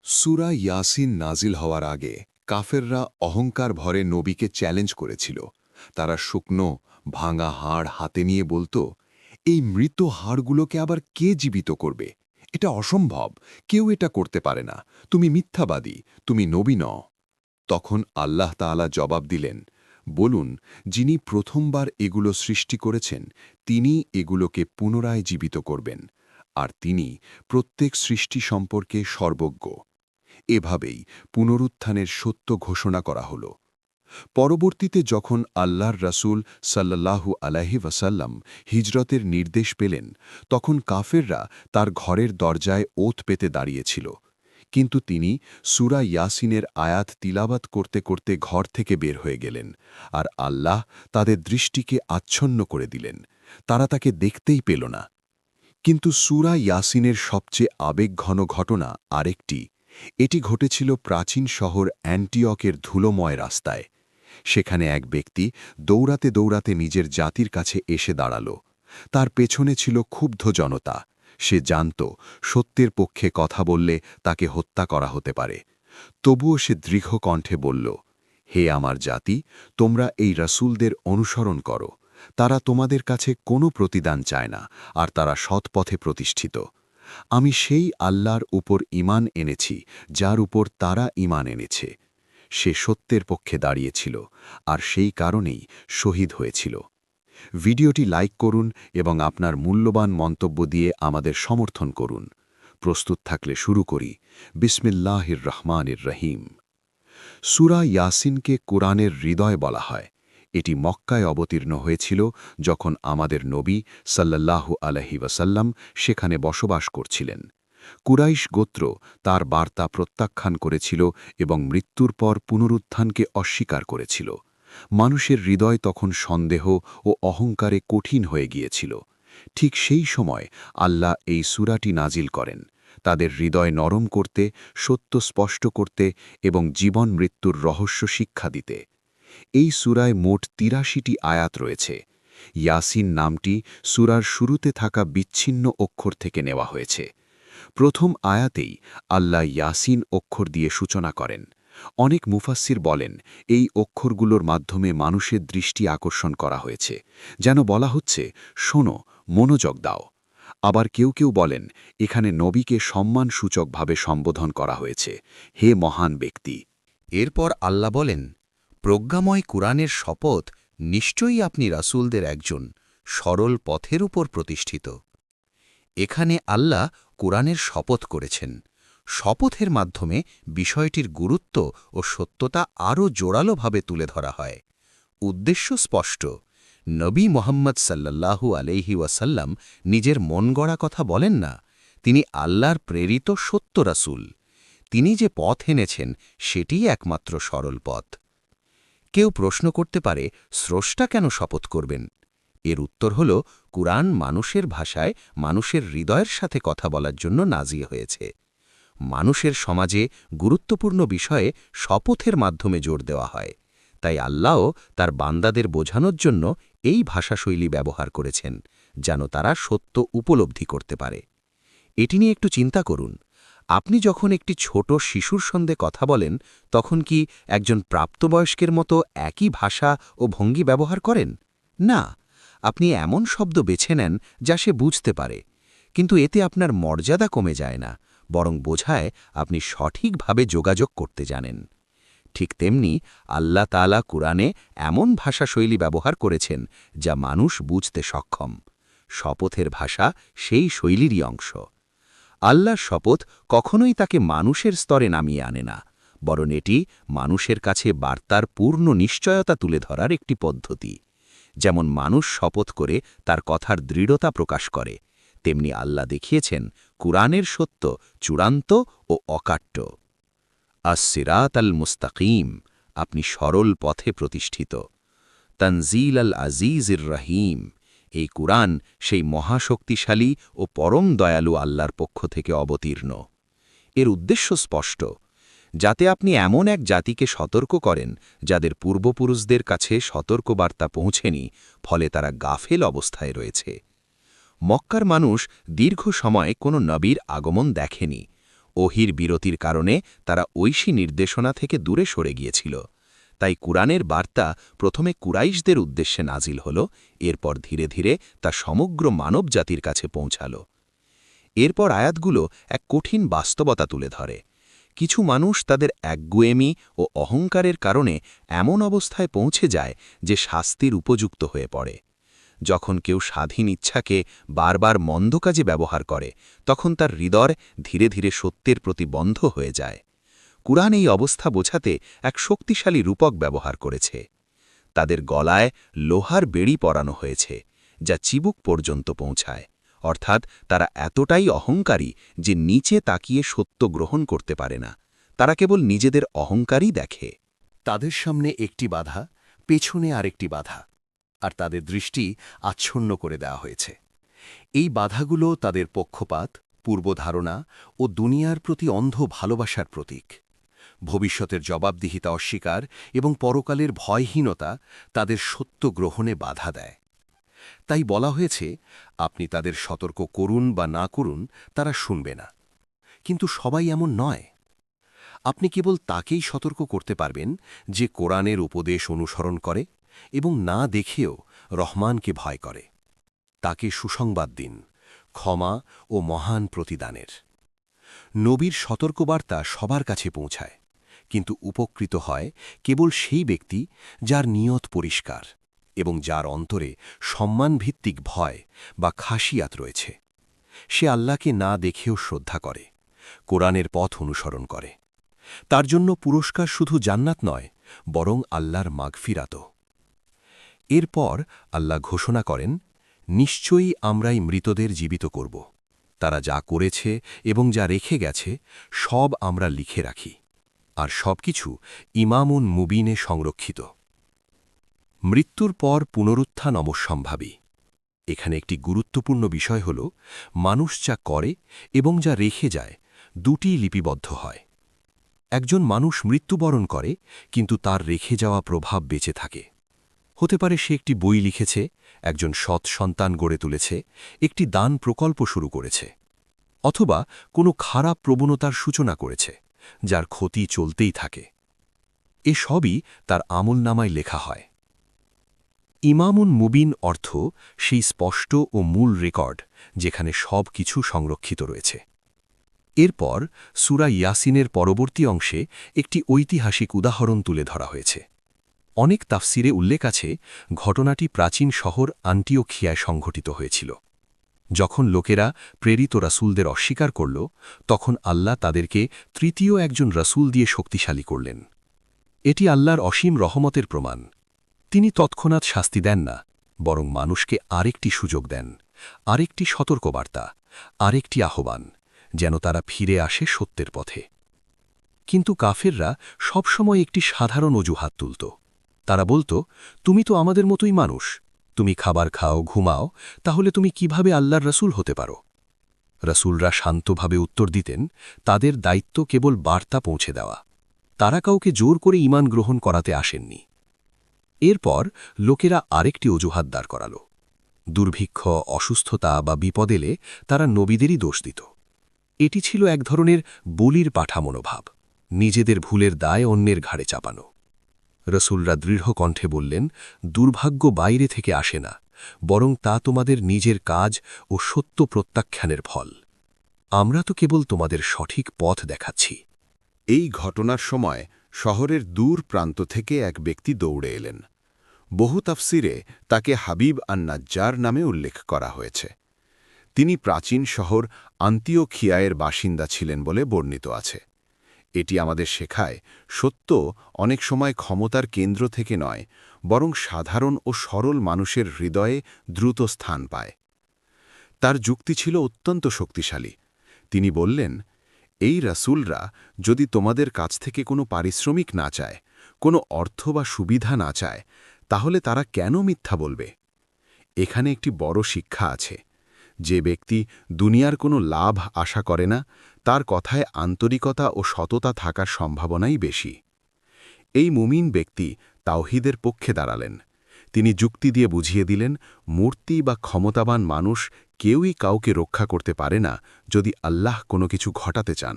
সূরা ইয়াসিন নাজিল হওয়ার আগে কাফেররা অহংকার ভরে নবীকে চ্যালেঞ্জ করেছিল। তারা শুকনো ভাঙা হাড় হাতে নিয়ে বলতো, এই মৃত হাড়গুলোকে আবার কে জীবিত করবে? এটা অসম্ভব, কেউ এটা করতে পারে না। তুমি মিথ্যাবাদী, তুমি নবী নও। তখন আল্লাহ তাআলা জবাব দিলেন, বলুন, যিনি প্রথমবার এগুলো সৃষ্টি করেছেন তিনি এগুলোকে পুনরায় জীবিত করবেন, আর তিনি প্রত্যেক সৃষ্টি সম্পর্কে সর্বজ্ঞ। এভাবেই পুনরুত্থানের সত্য ঘোষণা করা হল। পরবর্তীতে যখন আল্লাহর রাসূল সাল্লাল্লাহু আলাইহি ওয়াসাল্লাম হিজরতের নির্দেশ পেলেন, তখন কাফেররা তার ঘরের দরজায় ওত পেতে দাঁড়িয়েছিল। কিন্তু তিনি সূরা ইয়াসিনের আয়াত তিলাওয়াত করতে করতে ঘর থেকে বের হয়ে গেলেন, আর আল্লাহ তাদের দৃষ্টিকে আচ্ছন্ন করে দিলেন। তারা তাকে দেখতেই পেল না। কিন্তু সূরা ইয়াসিনের সবচেয়ে আবেগঘন ঘটনা আরেকটি। এটি ঘটেছিল প্রাচীন শহর অ্যান্টিয়কের ধুলোময় রাস্তায়। সেখানে এক ব্যক্তি দৌড়াতে দৌড়াতে নিজের জাতির কাছে এসে দাঁড়াল। তার পেছনে ছিল ক্ষুব্ধ জনতা। সে জানত সত্যের পক্ষে কথা বললে তাকে হত্যা করা হতে পারে। তবুও সে দৃঢ় কণ্ঠে বলল, হে আমার জাতি, তোমরা এই রাসূলদের অনুসরণ করো। তারা তোমাদের কাছে কোনো প্রতিদান চায় না, আর তারা সৎপথে প্রতিষ্ঠিত। আমি সেই আল্লাহর উপর ঈমান এনেছি যার উপর তারা ঈমান এনেছে। সে সত্যের পক্ষে দাঁড়িয়েছিল, আর সেই কারণেই শহীদ হয়েছিল। ভিডিওটি লাইক করুন এবং আপনার মূল্যবান মন্তব্য দিয়ে আমাদের সমর্থন করুন। প্রস্তুত থাকলে শুরু করি। বিসমিল্লাহির রহমানির রহিম। সূরা ইয়াসিনকে কোরআনের হৃদয় বলা হয়। এটি মক্কায় অবতীর্ণ হয়েছিল যখন আমাদের নবী সাল্লাল্লাহু আলাইহি ওয়াসাল্লাম সেখানে বসবাস করছিলেন। কুরাইশ গোত্র তার বার্তা প্রত্যাখ্যান করেছিল এবং মৃত্যুর পর পুনরুত্থানকে অস্বীকার করেছিল। মানুষের হৃদয় তখন সন্দেহ ও অহংকারে কঠিন হয়ে গিয়েছিল। ঠিক সেই সময় আল্লাহ এই সূরাটি নাজিল করেন, তাদের হৃদয় নরম করতে, সত্য স্পষ্ট করতে এবং জীবন মৃত্যুর রহস্য শিক্ষা দিতে। এই সূরায় মোট ৮৩টি আয়াত রয়েছে। ইয়াসিন নামটি সূরার শুরুতে থাকা বিচ্ছিন্ন অক্ষর থেকে নেওয়া হয়েছে। প্রথম আয়াতেই আল্লাহ ইয়াসিন অক্ষর দিয়ে সূচনা করেন। অনেক মুফাসসির বলেন, এই অক্ষরগুলোর মাধ্যমে মানুষের দৃষ্টি আকর্ষণ করা হয়েছে, যেন বলা হচ্ছে, শোনো, মনোযোগ দাও। আবার কেউ কেউ বলেন, এখানে নবীকে সম্মানসূচকভাবে সম্বোধন করা হয়েছে, হে মহান ব্যক্তি। এরপর আল্লাহ বলেন, প্রজ্ঞাময় কুরআনের শপথ, নিশ্চয়ই আপনি রাসূলদের একজন, সরল পথের উপর প্রতিষ্ঠিত। এখানে আল্লাহ কুরআনের শপথ করেছেন। শপথের মাধ্যমে বিষয়টির গুরুত্ব ও সত্যতা আরও জোরালোভাবে তুলে ধরা হয়। উদ্দেশ্য স্পষ্ট। নবী মুহাম্মদ সাল্লাল্লাহু আলাইহি ওয়াসাল্লাম নিজের মন গড়া কথা বলেন না, তিনি আল্লাহর প্রেরিত সত্য রাসূল। তিনি যে পথ এনেছেন সেটিই একমাত্র সরল পথ। কেউ প্রশ্ন করতে পারে, স্রষ্টা কেন শপথ করবেন? এর উত্তর হল, কুরআন মানুষের ভাষায় মানুষের হৃদয়ের সাথে কথা বলার জন্য নাজিল হয়েছে। মানুষের সমাজে গুরুত্বপূর্ণ বিষয়ে শপথের মাধ্যমে জোর দেওয়া হয়। তাই আল্লাহও তার বান্দাদের বোঝানোর জন্য এই ভাষাশৈলী ব্যবহার করেছেন, যেন তারা সত্য উপলব্ধি করতে পারে। এটি নিয়ে একটু চিন্তা করুন। আপনি যখন একটি ছোট শিশুর সঙ্গে কথা বলেন, তখন কি একজন প্রাপ্তবয়স্কের মতো একই ভাষা ও ভঙ্গি ব্যবহার করেন? না, আপনি এমন শব্দ বেছে নেন যা সে বুঝতে পারে। কিন্তু এতে আপনার মর্যাদা কমে যায় না, বরং বোঝায় আপনি সঠিকভাবে যোগাযোগ করতে জানেন। ঠিক তেমনি আল্লাহ তাআলা কুরআনে এমন ভাষাশৈলী ব্যবহার করেছেন যা মানুষ বুঝতে সক্ষম। শপথের ভাষা সেই শৈলীরই অংশ। আল্লাহর শপথ কখনোই তাকে মানুষের স্তরে নামিয়ে আনে না, বরং এটি মানুষের কাছে বার্তার পূর্ণ নিশ্চয়তা তুলে ধরার একটি পদ্ধতি। যেমন মানুষ শপথ করে তার কথার দৃঢ়তা প্রকাশ করে, তেমনি আল্লাহ দেখিয়েছেন কুরআনের সত্য চূড়ান্ত ও অকাট্য। আস-সিরাত আল মুস্তাকিম, আপনি সরল পথে প্রতিষ্ঠিত। তানজিল আল আজিজির রহিম, এই কুরআন সেই মহাশক্তিশালী ও পরম দয়ালু আল্লাহর পক্ষ থেকে অবতীর্ণ। এর উদ্দেশ্য স্পষ্ট, যাতে আপনি এমন এক জাতিকে সতর্ক করেন যাদের পূর্বপুরুষদের কাছে সতর্কবার্তা পৌঁছেনি, ফলে তারা গাফেল অবস্থায় রয়েছে। মক্কার মানুষ দীর্ঘ সময় কোনো নবীর আগমন দেখেনি। ওহির বিরতির কারণে তারা ঐশী নির্দেশনা থেকে দূরে সরে গিয়েছিল। তাই কুরআনের বার্তা প্রথমে কুরাইশদের উদ্দেশ্যে নাজিল হল, এরপর ধীরে ধীরে তা সমগ্র মানবজাতির কাছে পৌঁছাল। এরপর আয়াতগুলো এক কঠিন বাস্তবতা তুলে ধরে। কিছু মানুষ তাদের একগুয়েমি ও অহংকারের কারণে এমন অবস্থায় পৌঁছে যায় যে শাস্তির উপযুক্ত হয়ে পড়ে। যখন কেউ স্বাধীন ইচ্ছাকে বারবার মন্দ কাজে ব্যবহার করে, তখন তার হৃদয় ধীরে ধীরে সত্যের প্রতি বন্ধ হয়ে যায়। কুরআন এই অবস্থা বোঝাতে এক শক্তিশালী রূপক ব্যবহার করেছে। তাদের গলায় লোহার বেড়ি পরানো হয়েছে, যা চিবুক পর্যন্ত পৌঁছায়, অর্থাৎ তারা এতটাই অহংকারী যে নিচে তাকিয়ে সত্য গ্রহণ করতে পারে না। তারা কেবল নিজেদের অহংকারই দেখে। তাদের সামনে একটি বাধা, পেছনে আরেকটি বাধা, আর তাদের দৃষ্টি আচ্ছন্ন করে দেওয়া হয়েছে। এই বাধাগুলো তাদের পক্ষপাত, পূর্বধারণা ও দুনিয়ার প্রতি অন্ধ ভালোবাসার প্রতীক। ভবিষ্যতের জবাবদিহিতা অস্বীকার এবং পরকালের ভয়হীনতা তাদের সত্য গ্রহণে বাধা দেয়। তাই বলা হয়েছে, আপনি তাদের সতর্ক করুন বা না করুন, তারা শুনবে না। কিন্তু সবাই এমন নয়। আপনি কেবল তাকেই সতর্ক করতে পারবেন যে কোরআনের উপদেশ অনুসরণ করে এবং না দেখেও রহমানকে ভয় করে। তাকে সুসংবাদ দিন, ক্ষমা ও মহান প্রতিদানের। নবীর সতর্কবার্তা সবার কাছে পৌঁছায়, কিন্তু উপকৃত হয় কেবল সেই ব্যক্তি যার নিয়ত পরিষ্কার এবং যার অন্তরে সম্মানভিত্তিক ভয় বা খাসিয়াত রয়েছে। সে আল্লাহকে না দেখেও শ্রদ্ধা করে, কোরআনের পথ অনুসরণ করে। তার জন্য পুরস্কার শুধু জান্নাত নয়, বরং আল্লাহর মাগফিরাতও। এরপর আল্লাহ ঘোষণা করেন, নিশ্চয়ই আমরাই মৃতদের জীবিত করব। তারা যা করেছে এবং যা রেখে গেছে সব আমরা লিখে রাখি, আর সবকিছু ইমামুন মুবিনে সংরক্ষিত। মৃত্যুর পর পুনরুত্থান অবশ্যম্ভাবী। এখানে একটি গুরুত্বপূর্ণ বিষয় হল, মানুষ যা করে এবং যা রেখে যায় দুটিই লিপিবদ্ধ হয়। একজন মানুষ মৃত্যুবরণ করে, কিন্তু তার রেখে যাওয়া প্রভাব বেঁচে থাকে। হতে পারে সে একটি বই লিখেছে, একজন সৎ সন্তান গড়ে তুলেছে, একটি দান প্রকল্প শুরু করেছে, অথবা কোনো খারাপ প্রবণতার সূচনা করেছে, যার ক্ষতি চলতেই থাকে। এ সবই তার আমলনামায় লেখা হয়। ইমামুন মুবিন অর্থ সেই স্পষ্ট ও মূল রেকর্ড, যেখানে সব কিছু সংরক্ষিত রয়েছে। এরপর সূরা ইয়াসিনের পরবর্তী অংশে একটি ঐতিহাসিক উদাহরণ তুলে ধরা হয়েছে। অনেক তাফসিরে উল্লেখ আছে, ঘটনাটি প্রাচীন শহর আন্টিওখিয়ায় সংঘটিত হয়েছিল। যখন লোকেরা প্রেরিত রাসূলদের অস্বীকার করল, তখন আল্লাহ তাদেরকে তৃতীয় একজন রাসূল দিয়ে শক্তিশালী করলেন। এটি আল্লাহর অসীম রহমতের প্রমাণ। তিনি তৎক্ষণাৎ শাস্তি দেন না, বরং মানুষকে আরেকটি সুযোগ দেন, আরেকটি সতর্কবার্তা, আরেকটি আহ্বান, যেন তারা ফিরে আসে সত্যের পথে। কিন্তু কাফেররা সবসময় একটি সাধারণ অজুহাত তুলত। তারা বলত, তুমি তো আমাদের মতোই মানুষ, তুমি খাবার খাও, ঘুমাও, তাহলে তুমি কিভাবে আল্লাহর রাসূল হতে পারো? রাসূলরা শান্তভাবে উত্তর দিতেন, তাদের দায়িত্ব কেবল বার্তা পৌঁছে দেওয়া। তারা কাউকে জোর করে ঈমান গ্রহণ করাতে আসেননি। এরপর লোকেরা আরেকটি অজুহাত দাঁড় করাল। দুর্ভিক্ষ, অসুস্থতা বা বিপদ এলে তারা নবীদেরই দোষ দিত। এটি ছিল এক ধরনের বলির পাঠা মনোভাব, নিজেদের ভুলের দায় অন্যের ঘাড়ে চাপানো। রসুলরা দৃঢ় কণ্ঠে বললেন, দুর্ভাগ্য বাইরে থেকে আসে না, বরং তা তোমাদের নিজের কাজ ও সত্য প্রত্যাখ্যানের ফল। আমরা তো কেবল তোমাদের সঠিক পথ দেখাচ্ছি। এই ঘটনার সময় শহরের দূর প্রান্ত থেকে এক ব্যক্তি দৌড়ে এলেন। বহু তাফসিরে তাকে হাবিব আন-নাজ্জার নামে উল্লেখ করা হয়েছে। তিনি প্রাচীন শহর আন্তিওখিয়ায়ের বাসিন্দা ছিলেন বলে বর্ণিত আছে। এটি আমাদের শেখায়, সত্য অনেক সময় ক্ষমতার কেন্দ্র থেকে নয়, বরং সাধারণ ও সরল মানুষের হৃদয়ে দ্রুত স্থান পায়। তার যুক্তি ছিল অত্যন্ত শক্তিশালী। তিনি বললেন, এই রাসূলরা যদি তোমাদের কাছ থেকে কোনো পারিশ্রমিক না চায়, কোনো অর্থ বা সুবিধা না চায়, তাহলে তারা কেন মিথ্যা বলবে? এখানে একটি বড় শিক্ষা আছে। যে ব্যক্তি দুনিয়ার কোনো লাভ আশা করে না, তার কথায় আন্তরিকতা ও সততা থাকার সম্ভাবনাই বেশি। এই মুমিন ব্যক্তি তাওহীদের পক্ষে দাঁড়ালেন। তিনি যুক্তি দিয়ে বুঝিয়ে দিলেন, মূর্তি বা ক্ষমতাবান মানুষ কেউই কাউকে রক্ষা করতে পারে না যদি আল্লাহ কোনো কিছু ঘটাতে চান।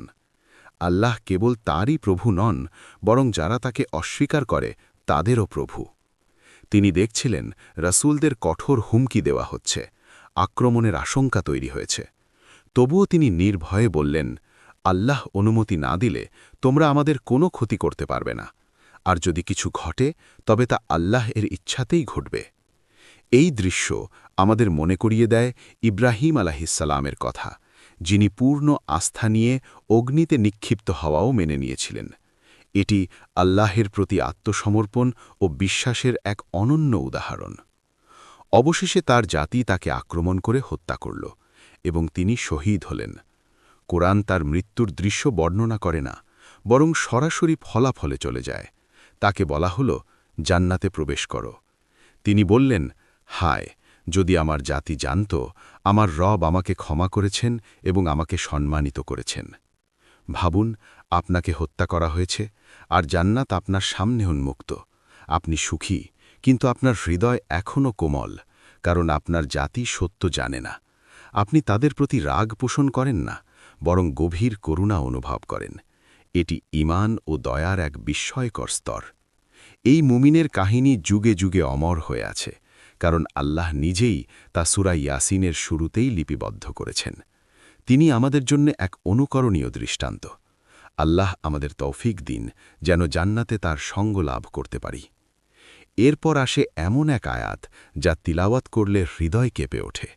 আল্লাহ কেবল তারই প্রভু নন, বরং যারা তাকে অস্বীকার করে তাদেরও প্রভু। তিনি দেখছিলেন রাসূলদের কঠোর হুমকি দেওয়া হচ্ছে, আক্রমণের আশঙ্কা তৈরি হয়েছে। তবুও তিনি নির্ভয়ে বললেন, আল্লাহ অনুমতি না দিলে তোমরা আমাদের কোনো ক্ষতি করতে পারবে না, আর যদি কিছু ঘটে তবে তা আল্লাহ এর ইচ্ছাতেই ঘটবে। এই দৃশ্য আমাদের মনে করিয়ে দেয় ইব্রাহিম আলাইহিসসালামের কথা, যিনি পূর্ণ আস্থা নিয়ে অগ্নিতে নিক্ষিপ্ত হওয়াও মেনে নিয়েছিলেন। এটি আল্লাহের প্রতি আত্মসমর্পণ ও বিশ্বাসের এক অনন্য উদাহরণ। অবশেষে তার জাতি তাকে আক্রমণ করে হত্যা করল এবং তিনি শহীদ হলেন। কোরআন তার মৃত্যুর দৃশ্য বর্ণনা করে না, বরং সরাসরি ফলাফলে চলে যায়। তাকে বলা হল, জান্নাতে প্রবেশ করো। তিনি বললেন, হায়, যদি আমার জাতি জানত আমার রব আমাকে ক্ষমা করেছেন এবং আমাকে সম্মানিত করেছেন। ভাবুন, আপনাকে হত্যা করা হয়েছে আর জান্নাত আপনার সামনে উন্মুক্ত। আপনি সুখী, কিন্তু আপনার হৃদয় এখনও কোমল, কারণ আপনার জাতি সত্য জানে না। আপনি তাদের প্রতি রাগ পোষণ করেন না, বরং গভীর করুণা অনুভব করেন। এটি ঈমান ও দয়ার এক বিস্ময়কর স্তর। এই মুমিনের কাহিনী যুগে যুগে অমর হয়ে আছে, কারণ আল্লাহ নিজেই তা সূরা ইয়াসিনের শুরুতেই লিপিবদ্ধ করেছেন। তিনি আমাদের জন্য এক অনুকরণীয় দৃষ্টান্ত। আল্লাহ আমাদের তৌফিক দিন যেন জান্নাতে তার সঙ্গ লাভ করতে পারি। এরপর আসে এমন এক আয়াত যা তিলাওয়াত করলে হৃদয় কেঁপে ওঠে।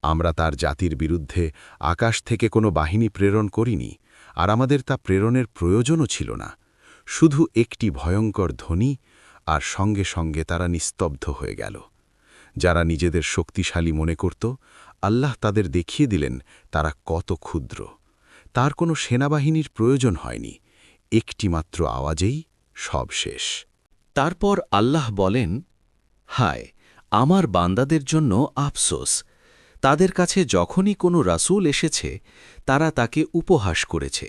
আমরা তার জাতির বিরুদ্ধে আকাশ থেকে কোনো বাহিনী প্রেরণ করিনি, আর আমাদের তা প্রেরণের প্রয়োজনও ছিল না। শুধু একটি ভয়ঙ্কর ধ্বনি, আর সঙ্গে সঙ্গে তারা নিস্তব্ধ হয়ে গেল। যারা নিজেদের শক্তিশালী মনে করত, আল্লাহ তাদের দেখিয়ে দিলেন তারা কত ক্ষুদ্র। তার কোনো সেনাবাহিনীর প্রয়োজন হয়নি, একটিমাত্র আওয়াজেই সব শেষ। তারপর আল্লাহ বলেন, হায়, আমার বান্দাদের জন্য আফসোস। তাদের কাছে যখনই কোনো রাসূল এসেছে তারা তাকে উপহাস করেছে।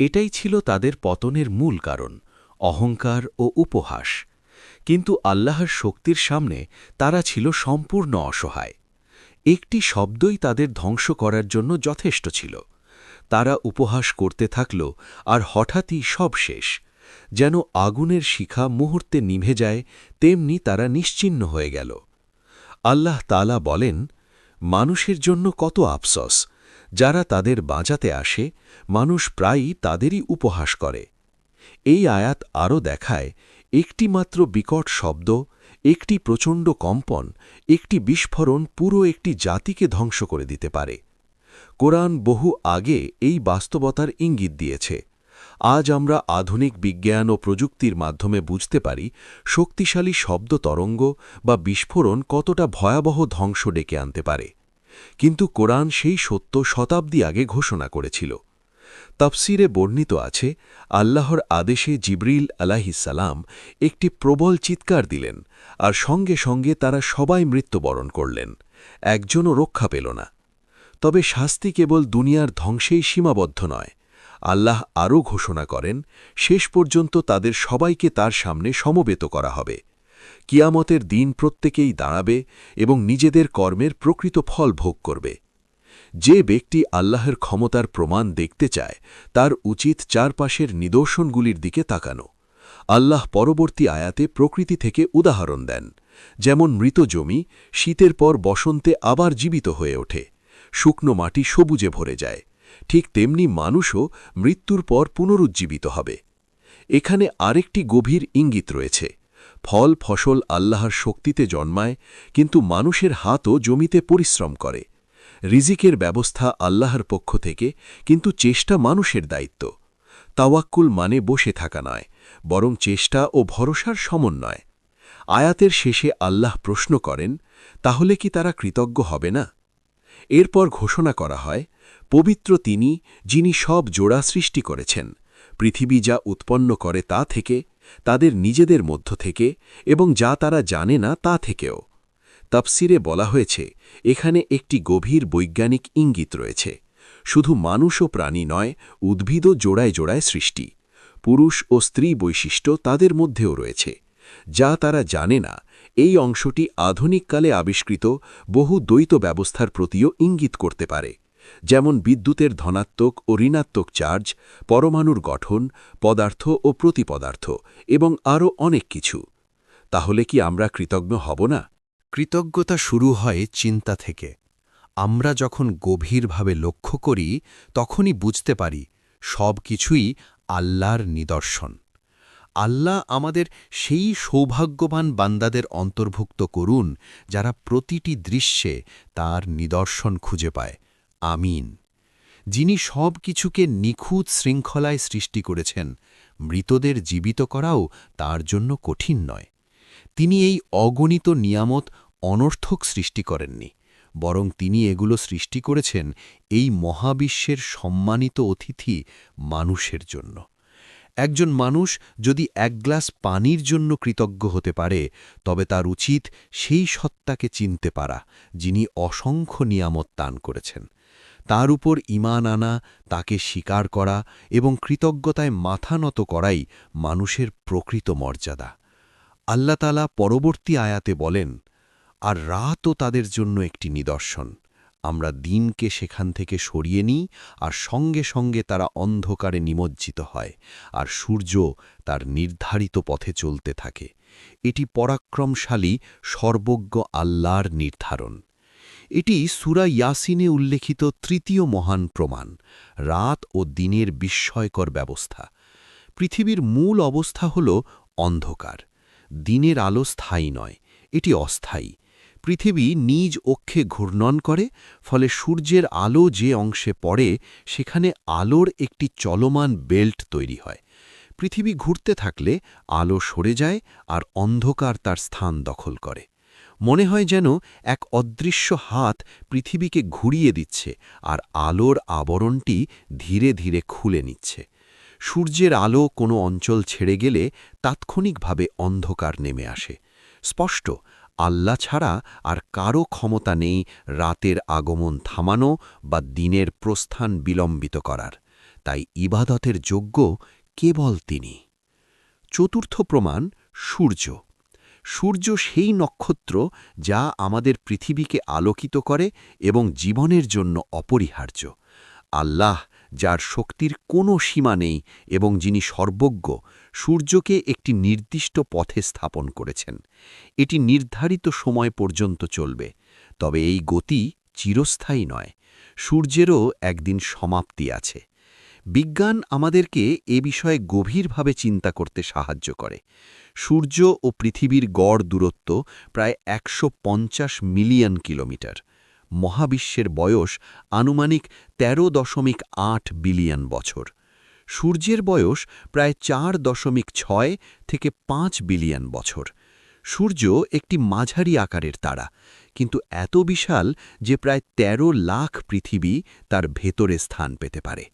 এটাই ছিল তাদের পতনের মূল কারণ, অহংকার ও উপহাস। কিন্তু আল্লাহর শক্তির সামনে তারা ছিল সম্পূর্ণ অসহায়। একটি শব্দই তাদের ধ্বংস করার জন্য যথেষ্ট ছিল। তারা উপহাস করতে থাকল, আর হঠাৎই সব শেষ। যেন আগুনের শিখা মুহূর্তে নিভে যায়, তেমনি তারা নিশ্চিহ্ন হয়ে গেল। আল্লাহ তাআলা বলেন, মানুষের জন্য কত আফসোস। যারা তাদের বাঁচাতে আসে, মানুষ প্রায়ই তাদেরই উপহাস করে। এই আয়াত আরও দেখায়, একটিমাত্র বিকট শব্দ, একটি প্রচণ্ড কম্পন, একটি বিস্ফোরণ পুরো একটি জাতিকে ধ্বংস করে দিতে পারে। কোরআন বহু আগে এই বাস্তবতার ইঙ্গিত দিয়েছে। আজ আমরা আধুনিক বিজ্ঞান ও প্রযুক্তির মাধ্যমে বুঝতে পারি শক্তিশালী শব্দ তরঙ্গ বা বিস্ফোরণ কতটা ভয়াবহ ধ্বংস ডেকে আনতে পারে। কিন্তু কোরআন সেই সত্য শতাব্দী আগে ঘোষণা করেছিল। তাফসিরে বর্ণিত আছে, আল্লাহর আদেশে জিবরিল আলাইহিসসালাম একটি প্রবল চিৎকার দিলেন, আর সঙ্গে সঙ্গে তারা সবাই মৃত্যুবরণ করলেন। একজনও রক্ষা পেল না। তবে শাস্তি কেবল দুনিয়ার ধ্বংসেই সীমাবদ্ধ নয়। আল্লাহ আরও ঘোষণা করেন, শেষ পর্যন্ত তাদের সবাইকে তার সামনে সমবেত করা হবে। কিয়ামতের দিন প্রত্যেকেই দাঁড়াবে এবং নিজেদের কর্মের প্রকৃত ফল ভোগ করবে। যে ব্যক্তি আল্লাহর ক্ষমতার প্রমাণ দেখতে চায়, তার উচিত চারপাশের নিদর্শনগুলির দিকে তাকানো। আল্লাহ পরবর্তী আয়াতে প্রকৃতি থেকে উদাহরণ দেন, যেমন মৃত জমি শীতের পর বসন্তে আবার জীবিত হয়ে ওঠে, শুকনো মাটি সবুজে ভরে যায়। ঠিক তেমনি মানুষও মৃত্যুর পর পুনরুজ্জীবিত হবে। এখানে আরেকটি গভীর ইঙ্গিত রয়েছে। ফল ফসল আল্লাহর শক্তিতে জন্মায়, কিন্তু মানুষের হাতও জমিতে পরিশ্রম করে। রিজিকের ব্যবস্থা আল্লাহর পক্ষ থেকে, কিন্তু চেষ্টা মানুষের দায়িত্ব। তাওয়াক্কুল মানে বসে থাকা নয়, বরং চেষ্টা ও ভরসার সমন্বয়। আয়াতের শেষে আল্লাহ প্রশ্ন করেন, তাহলে কি তারা কৃতজ্ঞ হবে না? এরপর ঘোষণা করা হয়, পবিত্র তিনি, যিনি সব জোড়া সৃষ্টি করেছেন, পৃথিবী যা উৎপন্ন করে তা থেকে, তাদের নিজেদের মধ্য থেকে, এবং যা তারা জানে না তা থেকেও। তাফসিরে বলা হয়েছে, এখানে একটি গভীর বৈজ্ঞানিক ইঙ্গিত রয়েছে। শুধু মানুষ ও প্রাণী নয়, উদ্ভিদও জোড়ায় জোড়ায় সৃষ্টি। পুরুষ ও স্ত্রী বৈশিষ্ট্য তাদের মধ্যেও রয়েছে, যা তারা জানে না। এই অংশটি আধুনিককালে আবিষ্কৃত বহু দ্বৈত ব্যবস্থার প্রতিও ইঙ্গিত করতে পারে। যেমন বিদ্যুতের ধনাত্মক ও ঋণাত্মক চার্জ, পরমাণুর গঠন, পদার্থ ও প্রতিপদার্থ এবং আরও অনেক কিছু। তাহলে কি আমরা কৃতজ্ঞ হব না? কৃতজ্ঞতা শুরু হয় চিন্তা থেকে। আমরা যখন গভীরভাবে লক্ষ্য করি তখনই বুঝতে পারি সব কিছুই আল্লাহর নিদর্শন। আল্লাহ আমাদের সেই সৌভাগ্যবান বান্দাদের অন্তর্ভুক্ত করুন যারা প্রতিটি দৃশ্যে তার নিদর্শন খুঁজে পায়। আমিন। যিনি সব কিছুকে নিখুঁত শৃঙ্খলায় সৃষ্টি করেছেন, মৃতদের জীবিত করাও তার জন্য কঠিন নয়। তিনি এই অগণিত নিয়ামত অনর্থক সৃষ্টি করেননি, বরং তিনি এগুলো সৃষ্টি করেছেন এই মহাবিশ্বের সম্মানিত অতিথি মানুষের জন্য। একজন মানুষ যদি এক গ্লাস পানির জন্য কৃতজ্ঞ হতে পারে, তবে তার উচিত সেই সত্তাকে চিনতে পারা যিনি অসংখ্য নিয়ামত দান করেছেন। তার উপর ঈমান আনা, তাকে স্বীকার করা এবং কৃতজ্ঞতায় মাথা নত করাই মানুষের প্রকৃত মর্যাদা। আল্লাহ তাআলা পরবর্তী আয়াতে বলেন, আর রাতও তাদের জন্য একটি নিদর্শন। আমরা দিনকে সেখান থেকে সরিয়ে নিই আর সঙ্গে সঙ্গে তারা অন্ধকারে নিমজ্জিত হয়, আর সূর্য তার নির্ধারিত পথে চলতে থাকে। এটি পরাক্রমশালী সর্বজ্ঞ আল্লাহর নির্ধারণ। এটি সূরা ইয়াসিনে উল্লেখিত তৃতীয় মহান প্রমাণ, রাত ও দিনের বিস্ময়কর ব্যবস্থা। পৃথিবীর মূল অবস্থা হল অন্ধকার। দিনের আলো স্থায়ী নয়, এটি অস্থায়ী। পৃথিবী নিজ অক্ষে ঘূর্ণন করে, ফলে সূর্যের আলো যে অংশে পড়ে সেখানে আলোর একটি চলমান বেল্ট তৈরি হয়। পৃথিবী ঘুরতে থাকলে আলো সরে যায় আর অন্ধকার তার স্থান দখল করে। মনে হয় যেন এক অদৃশ্য হাত পৃথিবীকে ঘুরিয়ে দিচ্ছে আর আলোর আবরণটি ধীরে ধীরে খুলে নিচ্ছে। সূর্যের আলো কোনো অঞ্চল ছেড়ে গেলে তাৎক্ষণিকভাবে অন্ধকার নেমে আসে। স্পষ্ট, আল্লাহ ছাড়া আর কারও ক্ষমতা নেই রাতের আগমন থামানো বা দিনের প্রস্থান বিলম্বিত করার। তাই ইবাদতের যোগ্য কেবল তিনি। চতুর্থ প্রমাণ, সূর্য। সূর্য সেই নক্ষত্র যা আমাদের পৃথিবীকে আলোকিত করে এবং জীবনের জন্য অপরিহার্য। আল্লাহ, যার শক্তির কোনো সীমা নেই এবং যিনি সর্বজ্ঞ, সূর্যকে একটি নির্দিষ্ট পথে স্থাপন করেছেন। এটি নির্ধারিত সময় পর্যন্ত চলবে, তবে এই গতি চিরস্থায়ী নয়। সূর্যেরও একদিন সমাপ্তি আছে। বিজ্ঞান আমাদেরকে এ বিষয়ে গভীরভাবে চিন্তা করতে সাহায্য করে। সূর্য ও পৃথিবীর গড় দূরত্ব প্রায় ১৫০ মিলিয়ন কিলোমিটার। মহাবিশ্বের বয়স আনুমানিক ১৩.৮ বিলিয়ন বছর। সূর্যের বয়স প্রায় ৪.৬ থেকে ৫ বিলিয়ন বছর। সূর্য একটি মাঝারি আকারের তারা, কিন্তু এত বিশাল যে প্রায় ১৩ লাখ পৃথিবী তার ভেতরে স্থান পেতে পারে।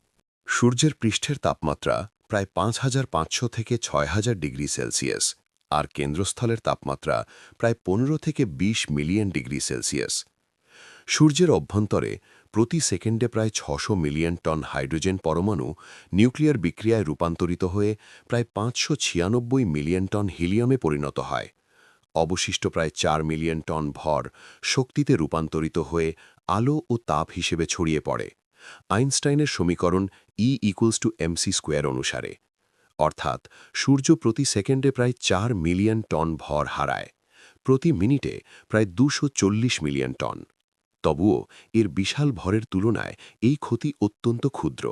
সূর্যের পৃষ্ঠের তাপমাত্রা প্রায় ৫৫০০ থেকে ৬০০০ ডিগ্রি সেলসিয়াস, আর কেন্দ্রস্থলের তাপমাত্রা প্রায় ১৫ থেকে ২০ মিলিয়ন ডিগ্রি সেলসিয়াস। সূর্যের অভ্যন্তরে প্রতি সেকেন্ডে প্রায় ৬০০ মিলিয়ন টন হাইড্রোজেন পরমাণু নিউক্লিয়ার বিক্রিয়ায় রূপান্তরিত হয়ে প্রায় ৫৯৬ মিলিয়ন টন হিলিয়ামে পরিণত হয়। অবশিষ্ট প্রায় ৪ মিলিয়ন টন ভর শক্তিতে রূপান্তরিত হয়ে আলো ও তাপ হিসেবে ছড়িয়ে পড়ে আইনস্টাইনের সমীকরণ E=mc² অনুসারে। অর্থাৎ সূর্য প্রতি সেকেন্ডে প্রায় ৪ মিলিয়ন টন ভর হারায়, প্রতি মিনিটে প্রায় ২৪০ মিলিয়ন টন। তবুও এর বিশাল ভরের তুলনায় এই ক্ষতি অত্যন্ত ক্ষুদ্র।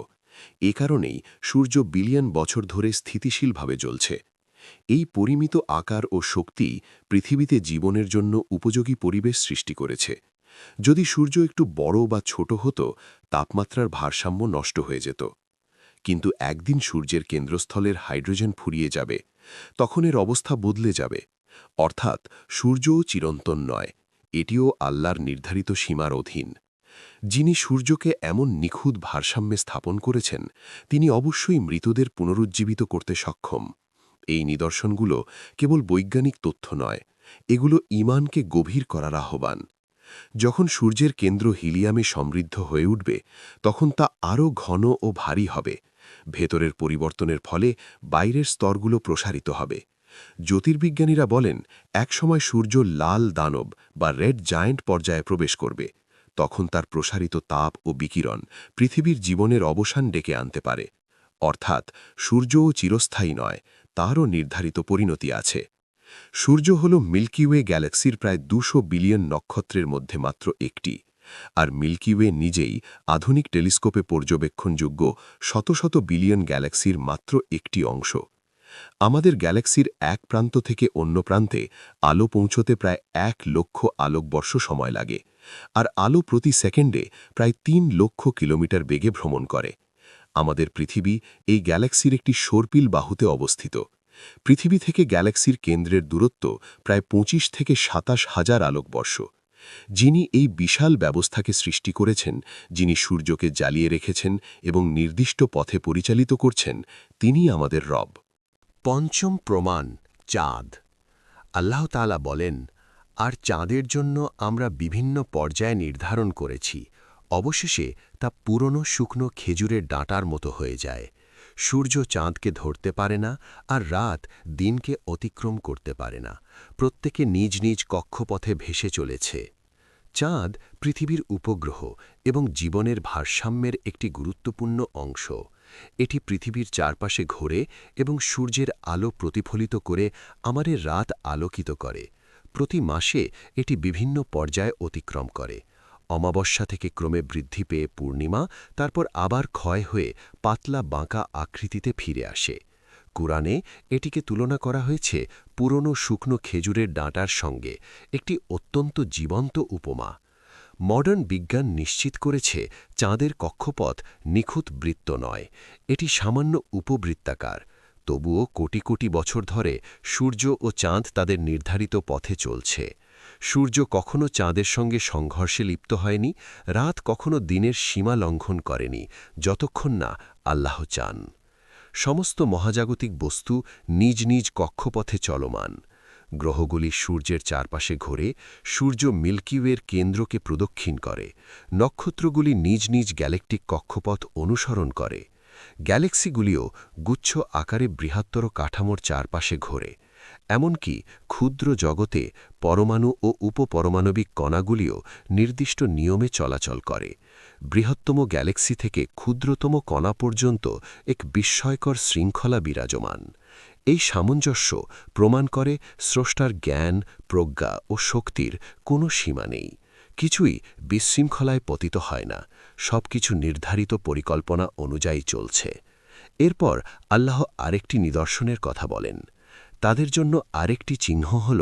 এ কারণেই সূর্য বিলিয়ন বছর ধরে স্থিতিশীলভাবে জ্বলছে। এই পরিমিত আকার ও শক্তি পৃথিবীতে জীবনের জন্য উপযোগী পরিবেশ সৃষ্টি করেছে। যদি সূর্য একটু বড় বা ছোট হতো, তাপমাত্রার ভারসাম্য নষ্ট হয়ে যেত। কিন্তু একদিন সূর্যের কেন্দ্রস্থলের হাইড্রোজেন ফুরিয়ে যাবে, তখন এর অবস্থা বদলে যাবে। অর্থাৎ সূর্যও চিরন্তন নয়, এটিও আল্লাহর নির্ধারিত সীমার অধীন। যিনি সূর্যকে এমন নিখুঁত ভারসাম্যে স্থাপন করেছেন, তিনি অবশ্যই মৃতদের পুনরুজ্জীবিত করতে সক্ষম। এই নিদর্শনগুলো কেবল বৈজ্ঞানিক তথ্য নয়, এগুলো ঈমানকে গভীর করার আহ্বান। যখন সূর্যের কেন্দ্র হিলিয়ামে সমৃদ্ধ হয়ে উঠবে, তখন তা আরও ঘন ও ভারী হবে। ভেতরের পরিবর্তনের ফলে বাইরের স্তরগুলো প্রসারিত হবে। জ্যোতির্বিজ্ঞানীরা বলেন, একসময় সূর্য লাল দানব বা রেড জায়ান্ট পর্যায়ে প্রবেশ করবে। তখন তার প্রসারিত তাপ ও বিকিরণ পৃথিবীর জীবনের অবসান ডেকে আনতে পারে। অর্থাৎ সূর্যও চিরস্থায়ী নয়, তারও নির্ধারিত পরিণতি আছে। সূর্য হল মিল্কি ওয়ে গ্যালাক্সির প্রায় 200 বিলিয়ন নক্ষত্রের মধ্যে মাত্র একটি, আর মিল্কি ওয়ে নিজেই আধুনিক টেলিস্কোপে পর্যবেক্ষণযোগ্য শত শত বিলিয়ন গ্যালাক্সির মাত্র একটি অংশ। আমাদের গ্যালাক্সির এক প্রান্ত থেকে অন্য প্রান্তে আলো পৌঁছতে প্রায় 1 লক্ষ আলোকবর্ষ সময় লাগে, আর আলো প্রতি সেকেন্ডে প্রায় 3 লক্ষ কিলোমিটার বেগে ভ্রমণ করে। আমাদের পৃথিবী এই গ্যালাক্সির একটি সর্পিল বাহুতে অবস্থিত। পৃথিবী থেকে গ্যালাক্সির কেন্দ্রের দূরত্ব প্রায় 25 থেকে 27 হাজার আলোকবর্ষ। যিনি এই বিশাল ব্যবস্থাকে সৃষ্টি করেছেন, যিনি সূর্যকে জ্বালিয়ে রেখেছেন এবং নির্দিষ্ট পথে পরিচালিত করছেন, তিনি আমাদের রব। পঞ্চম প্রমাণ, চাঁদ। আল্লাহ তাআলা বলেন, আর চাঁদের জন্য আমরা বিভিন্ন পর্যায়ে নির্ধারণ করেছি, অবশেষে তা পুরনো শুকনো খেজুরের ডাঁটার মতো হয়ে যায়। সূর্য চাঁদকে ধরতে পারে না, আর রাত দিনকে অতিক্রম করতে পারে না। প্রত্যেকে নিজ নিজ কক্ষপথে ভেসে চলেছে। চাঁদ পৃথিবীর উপগ্রহ এবং জীবনের ভারসাম্যের একটি গুরুত্বপূর্ণ অংশ। এটি পৃথিবীর চারপাশে ঘোরে এবং সূর্যের আলো প্রতিফলিত করে আমাদের রাত আলোকিত করে। প্রতি মাসে এটি বিভিন্ন পর্যায়ে অতিক্রম করে। অমাবস্যা থেকে ক্রমে বৃদ্ধি পেয়ে পূর্ণিমা, তারপর আবার ক্ষয় হয়ে পাতলা বাঁকা আকৃতিতে ফিরে আসে। কুরআনে এটিকে তুলনা করা হয়েছে পুরনো শুকনো খেজুরের ডাঁটার সঙ্গে, একটি অত্যন্ত জীবন্ত উপমা। মডার্ন বিজ্ঞান নিশ্চিত করেছে চাঁদের কক্ষপথ নিখুঁত বৃত্ত নয়, এটি সামান্য উপবৃত্তাকার। তবুও কোটি কোটি বছর ধরে সূর্য ও চাঁদ তাদের নির্ধারিত পথে চলছে। সূর্য কখনো চাঁদের সঙ্গে সংঘর্ষে লিপ্ত হয়নি, রাত কখনো দিনের সীমা লঙ্ঘন করেনি, যতক্ষণ না আল্লাহ চান। সমস্ত মহাজাগতিক বস্তু নিজ নিজ কক্ষপথে চলমান। গ্রহগুলি সূর্যের চারপাশে ঘোরে, সূর্য মিল্কি ওয়ের কেন্দ্রকে প্রদক্ষিণ করে, নক্ষত্রগুলি নিজ নিজ গ্যালাকটিক কক্ষপথ অনুসরণ করে। গ্যালাক্সিগুলিও গুচ্ছ আকারে বৃহত্তর কাঠামোর চারপাশে ঘোরে। এমনকি ক্ষুদ্র জগতে পরমাণু ও উপপরমাণবিক কণাগুলিও নির্দিষ্ট নিয়মে চলাচল করে। বৃহত্তম গ্যালাক্সি থেকে ক্ষুদ্রতম কণা পর্যন্ত এক বিস্ময়কর শৃঙ্খলা বিরাজমান। এই সামঞ্জস্য প্রমাণ করে স্রষ্টার জ্ঞান, প্রজ্ঞা ও শক্তির কোনো সীমা নেই। কিছুই বিশৃঙ্খলায় পতিত হয় না, সবকিছু নির্ধারিত পরিকল্পনা অনুযায়ী চলছে। এরপর আল্লাহ আরেকটি নিদর্শনের কথা বলেন। তাদের জন্য আরেকটি চিহ্ন হল,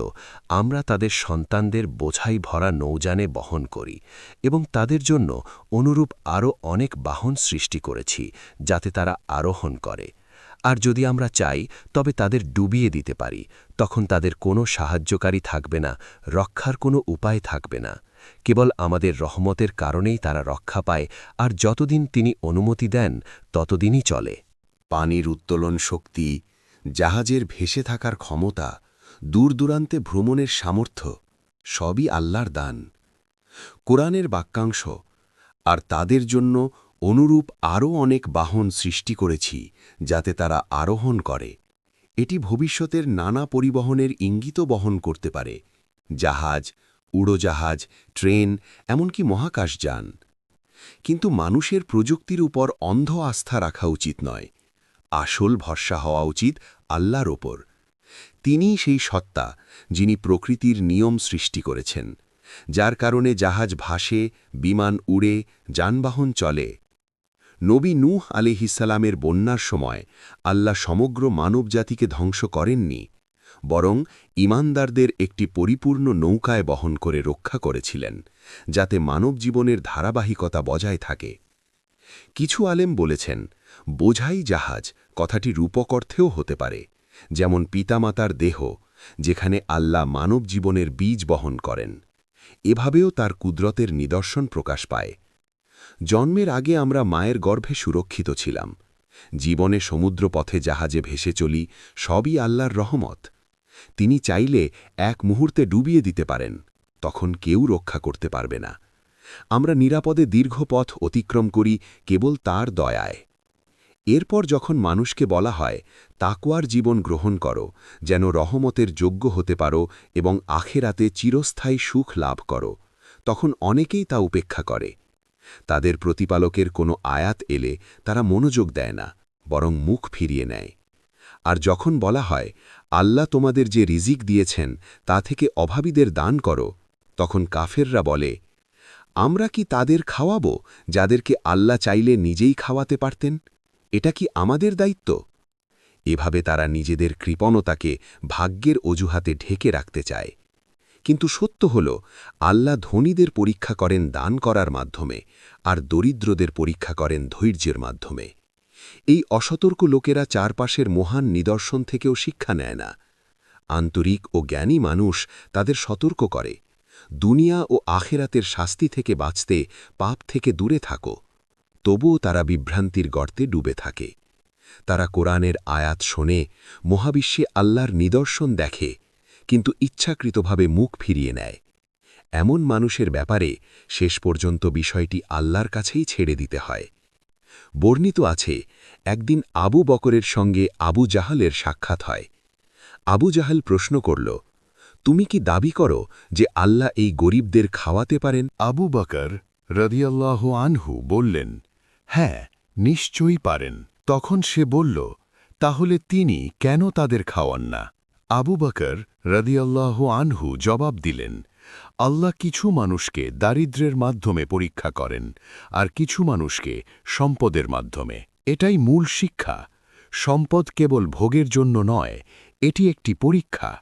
আমরা তাদের সন্তানদের বোঝাই ভরা নৌযানে বহন করি এবং তাদের জন্য অনুরূপ আরও অনেক বাহন সৃষ্টি করেছি, যাতে তারা আরোহণ করে। আর যদি আমরা চাই তবে তাদের ডুবিয়ে দিতে পারি, তখন তাদের কোনো সাহায্যকারী থাকবে না, রক্ষার কোনো উপায় থাকবে না। কেবল আমাদের রহমতের কারণেই তারা রক্ষা পায়, আর যতদিন তিনি অনুমতি দেন ততদিনই চলে। পানির উত্তোলন শক্তি, জাহাজের ভেসে থাকার ক্ষমতা, দূর দূরান্তে ভ্রমণের সামর্থ্য, সবই আল্লাহর দান, কোরআনের বাক্যাংশ। আর তাদের জন্য অনুরূপ আরও অনেক বাহন সৃষ্টি করেছি, যাতে তারা আরোহণ করে। এটি ভবিষ্যতের নানা পরিবহনের ইঙ্গিত বহন করতে পারে: জাহাজ, উড়োজাহাজ, ট্রেন, এমনকি মহাকাশযান। কিন্তু মানুষের প্রযুক্তির উপর অন্ধ আস্থা রাখা উচিত নয়। আসল ভরসা হওয়া উচিত আল্লাহর ওপর। তিনিই সেই সত্তা, যিনি প্রকৃতির নিয়ম সৃষ্টি করেছেন, যার কারণে জাহাজ ভাসে, বিমান উড়ে, যানবাহন চলে। নবী নূহ আলাইহিসসালামের বন্যার সময় আল্লাহ সমগ্র মানবজাতিকে ধ্বংস করেননি, বরং ঈমানদারদের একটি পরিপূর্ণ নৌকায় বহন করে রক্ষা করেছিলেন, যাতে মানব জীবনের ধারাবাহিকতা বজায় থাকে। কিছু আলেম বলেছেন, বোঝাই জাহাজ কথাটি রূপক অর্থেও হতে পারে, যেমন পিতামাতার দেহ, যেখানে আল্লাহ মানব জীবনের বীজ বহন করেন। এভাবেও তার কুদরতের নিদর্শন প্রকাশ পায়। জন্মের আগে আমরা মায়ের গর্ভে সুরক্ষিত ছিলাম। জীবনে সমুদ্রপথে জাহাজে ভেসে চলি, সবই আল্লাহর রহমত। তিনি চাইলে এক মুহূর্তে ডুবিয়ে দিতে পারেন, তখন কেউ রক্ষা করতে পারবে না। আমরা নিরাপদে দীর্ঘ পথ অতিক্রম করি কেবল তার দয়ায়। এরপর যখন মানুষকে বলা হয়, তাকওয়ার জীবন গ্রহণ করো, যেন রহমতের যোগ্য হতে পারো এবং আখেরাতে চিরস্থায়ী সুখ লাভ করো, তখন অনেকেই তা উপেক্ষা করে। তাদের প্রতিপালকের কোনো আয়াত এলে তারা মনোযোগ দেয় না, বরং মুখ ফিরিয়ে নেয়। আর যখন বলা হয়, আল্লাহ তোমাদের যে রিজিক দিয়েছেন তা থেকে অভাবীদের দান করো, তখন কাফেররা বলে, আমরা কি তাদের খাওয়াবো যাদেরকে আল্লাহ চাইলে নিজেই খাওয়াতে পারতেন? এটা কি আমাদের দায়িত্ব? এভাবে তারা নিজেদের কৃপণতাকে ভাগ্যের অজুহাতে ঢেকে রাখতে চায়। কিন্তু সত্য হল, আল্লাহ ধনীদের পরীক্ষা করেন দান করার মাধ্যমে, আর দরিদ্রদের পরীক্ষা করেন ধৈর্যের মাধ্যমে। এই অসতর্ক লোকেরা চারপাশের মহান নিদর্শন থেকেও শিক্ষা নেয় না। আন্তরিক ও জ্ঞানী মানুষ তাদের সতর্ক করে, দুনিয়া ও আখেরাতের শাস্তি থেকে বাঁচতে পাপ থেকে দূরে থাকো। তবুও তারা বিভ্রান্তির গর্তে ডুবে থাকে। তারা কোরআনের আয়াত শোনে, মহাবিশ্বে আল্লাহর নিদর্শন দেখে, কিন্তু ইচ্ছাকৃতভাবে মুখ ফিরিয়ে নেয়। এমন মানুষের ব্যাপারে শেষ পর্যন্ত বিষয়টি আল্লাহর কাছেই ছেড়ে দিতে হয়। বর্ণিত আছে, একদিন আবু বকরের সঙ্গে আবু জাহালের সাক্ষাৎ হয়। আবু জাহাল প্রশ্ন করল, তুমি কি দাবি করো যে আল্লাহ এই গরিবদের খাওয়াতে পারেন? আবু বকর রাদিয়াল্লাহু আনহু বললেন, হ্যাঁ, নিশ্চয়ই পারেন। তখন সে বলল, তাহলে তিনি কেন তাদের খাওয়ান না? আবু বকর রাদিয়াল্লাহু আনহু জবাব দিলেন, আল্লাহ কিছু মানুষকে দারিদ্র্যের মাধ্যমে পরীক্ষা করেন, আর কিছু মানুষকে সম্পদের মাধ্যমে। এটাই মূল শিক্ষা। সম্পদ কেবল ভোগের জন্য নয়, এটি একটি পরীক্ষা।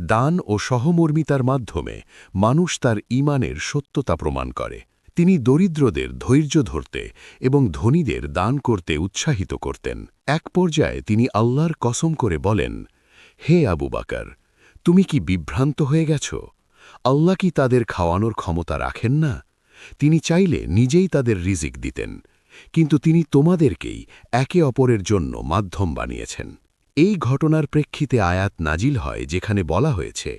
দান ও সহমর্মিতার মাধ্যমে মানুষ তার ঈমানের সত্যতা প্রমাণ করে। তিনি দরিদ্রদের ধৈর্য ধরতে এবং ধনীদের দান করতে উৎসাহিত করতেন। এক পর্যায়ে তিনি আল্লাহর কসম করে বলেন, হে আবু বকর, তুমি কি বিভ্রান্ত হয়ে গেছ? আল্লাহ কি তাদের খাওয়ানোর ক্ষমতা রাখেন না? তিনি চাইলে নিজেই তাদের রিজিক দিতেন, কিন্তু তিনি তোমাদেরকেই একে অপরের জন্য মাধ্যম বানিয়েছেন। এই ঘটনার প্রেক্ষিতে আয়াত নাজিল হয়, যেখানে বলা হয়েছে,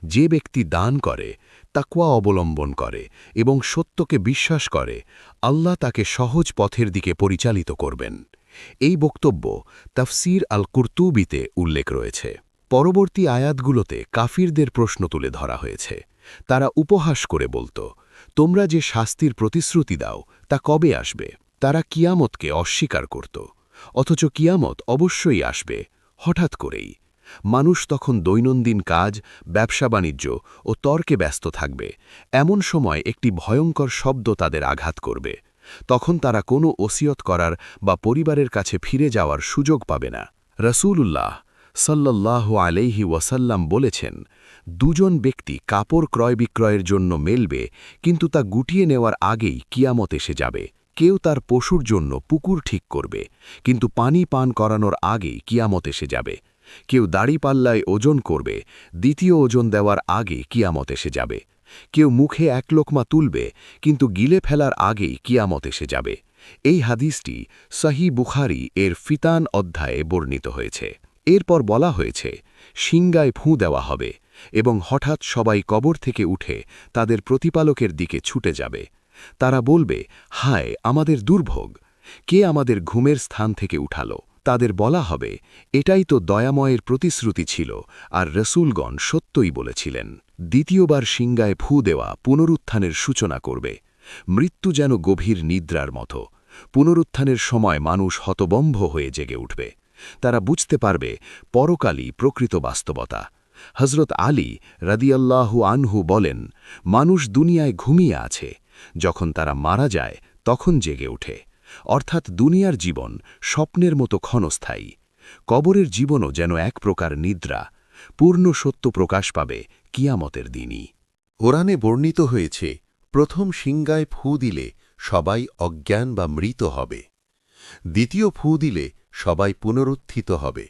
যে ব্যক্তি দান করে, তাকওয়া অবলম্বন করে এবং সত্যকে বিশ্বাস করে, আল্লাহ তাকে সহজ পথের দিকে পরিচালিত করবেন। এই বক্তব্য তাফসীর আল কুরতুবীতে উল্লেখ রয়েছে। পরবর্তী আয়াতগুলোতে কাফিরদের প্রশ্ন তুলে ধরা হয়েছে। তারা উপহাস করে বলত, তোমরা যে শাস্তির প্রতিশ্রুতি দাও তা কবে আসবে? তারা কিয়ামতকে অস্বীকার করত, অথচ কিয়ামত অবশ্যই আসবে, হঠাৎ করেই। মানুষ তখন দৈনন্দিন কাজ, ব্যবসা-বাণিজ্য ও তর্কে ব্যস্ত থাকবে। এমন সময় একটি ভয়ঙ্কর শব্দ তাদের আঘাত করবে। তখন তারা কোনো ওসিয়ত করার বা পরিবারের কাছে ফিরে যাওয়ার সুযোগ পাবে না। রাসূলুল্লাহ সাল্লাল্লাহু আলাইহি ওয়াসাল্লাম বলেছেন, দুজন ব্যক্তি কাপড় ক্রয়-বিক্রয়ের জন্য মেলবে, কিন্তু তা গুটিয়ে নেওয়ার আগেই কিয়ামত এসে যাবে। কেউ তার পশুর জন্য পুকুর ঠিক করবে, কিন্তু পানি পান করানোর আগেই কিয়ামত এসে যাবে। কেউ দাড়িপাল্লায় ওজন করবে, দ্বিতীয় ওজন দেওয়ার আগে কিয়ামত এসে যাবে। কেউ মুখে এক লোকমা তুলবে, কিন্তু গিলে ফেলার আগেই কিয়ামত এসে যাবে। এই হাদিসটি সহিহ বুখারী এর ফিতান অধ্যায়ে বর্ণিত হয়েছে। এরপর বলা হয়েছে, শিঙ্গায় ফুঁ দেওয়া হবে এবং হঠাৎ সবাই কবর থেকে উঠে তাদের প্রতিপালকের দিকে ছুটে যাবে। তারা বলবে, হায় আমাদের দুর্ভোগ! কে আমাদের ঘুমের স্থান থেকে উঠালো? তাদের বলা হবে, এটাই তো দয়াময়ের প্রতিশ্রুতি ছিল, আর রসূলগণ সত্যই বলেছিলেন। দ্বিতীয়বার শিঙ্গায় ফু দেওয়া পুনরুত্থানের সূচনা করবে। মৃত্যু যেন গভীর নিদ্রার মতো। পুনরুত্থানের সময় মানুষ হতবম্ব হয়ে জেগে উঠবে। তারা বুঝতে পারবে পরকালই প্রকৃত বাস্তবতা। হযরত আলী রাদিয়াল্লাহু আনহু বলেন, মানুষ দুনিয়ায় ঘুমিয়ে আছে, যখন তারা মারা যায় তখন জেগে ওঠে। অর্থাৎ দুনিয়ার জীবন স্বপ্নের মতো ক্ষণস্থায়ী। কবরের জীবনও যেন এক প্রকার নিদ্রা। পূর্ণ সত্য প্রকাশ পাবে কিয়ামতের দিনই। কোরআনে বর্ণিত হয়েছে, প্রথম শিঙ্গায় ফু দিলে সবাই অজ্ঞান বা মৃত হবে। দ্বিতীয় ফু দিলে সবাই পুনরুত্থিত হবে।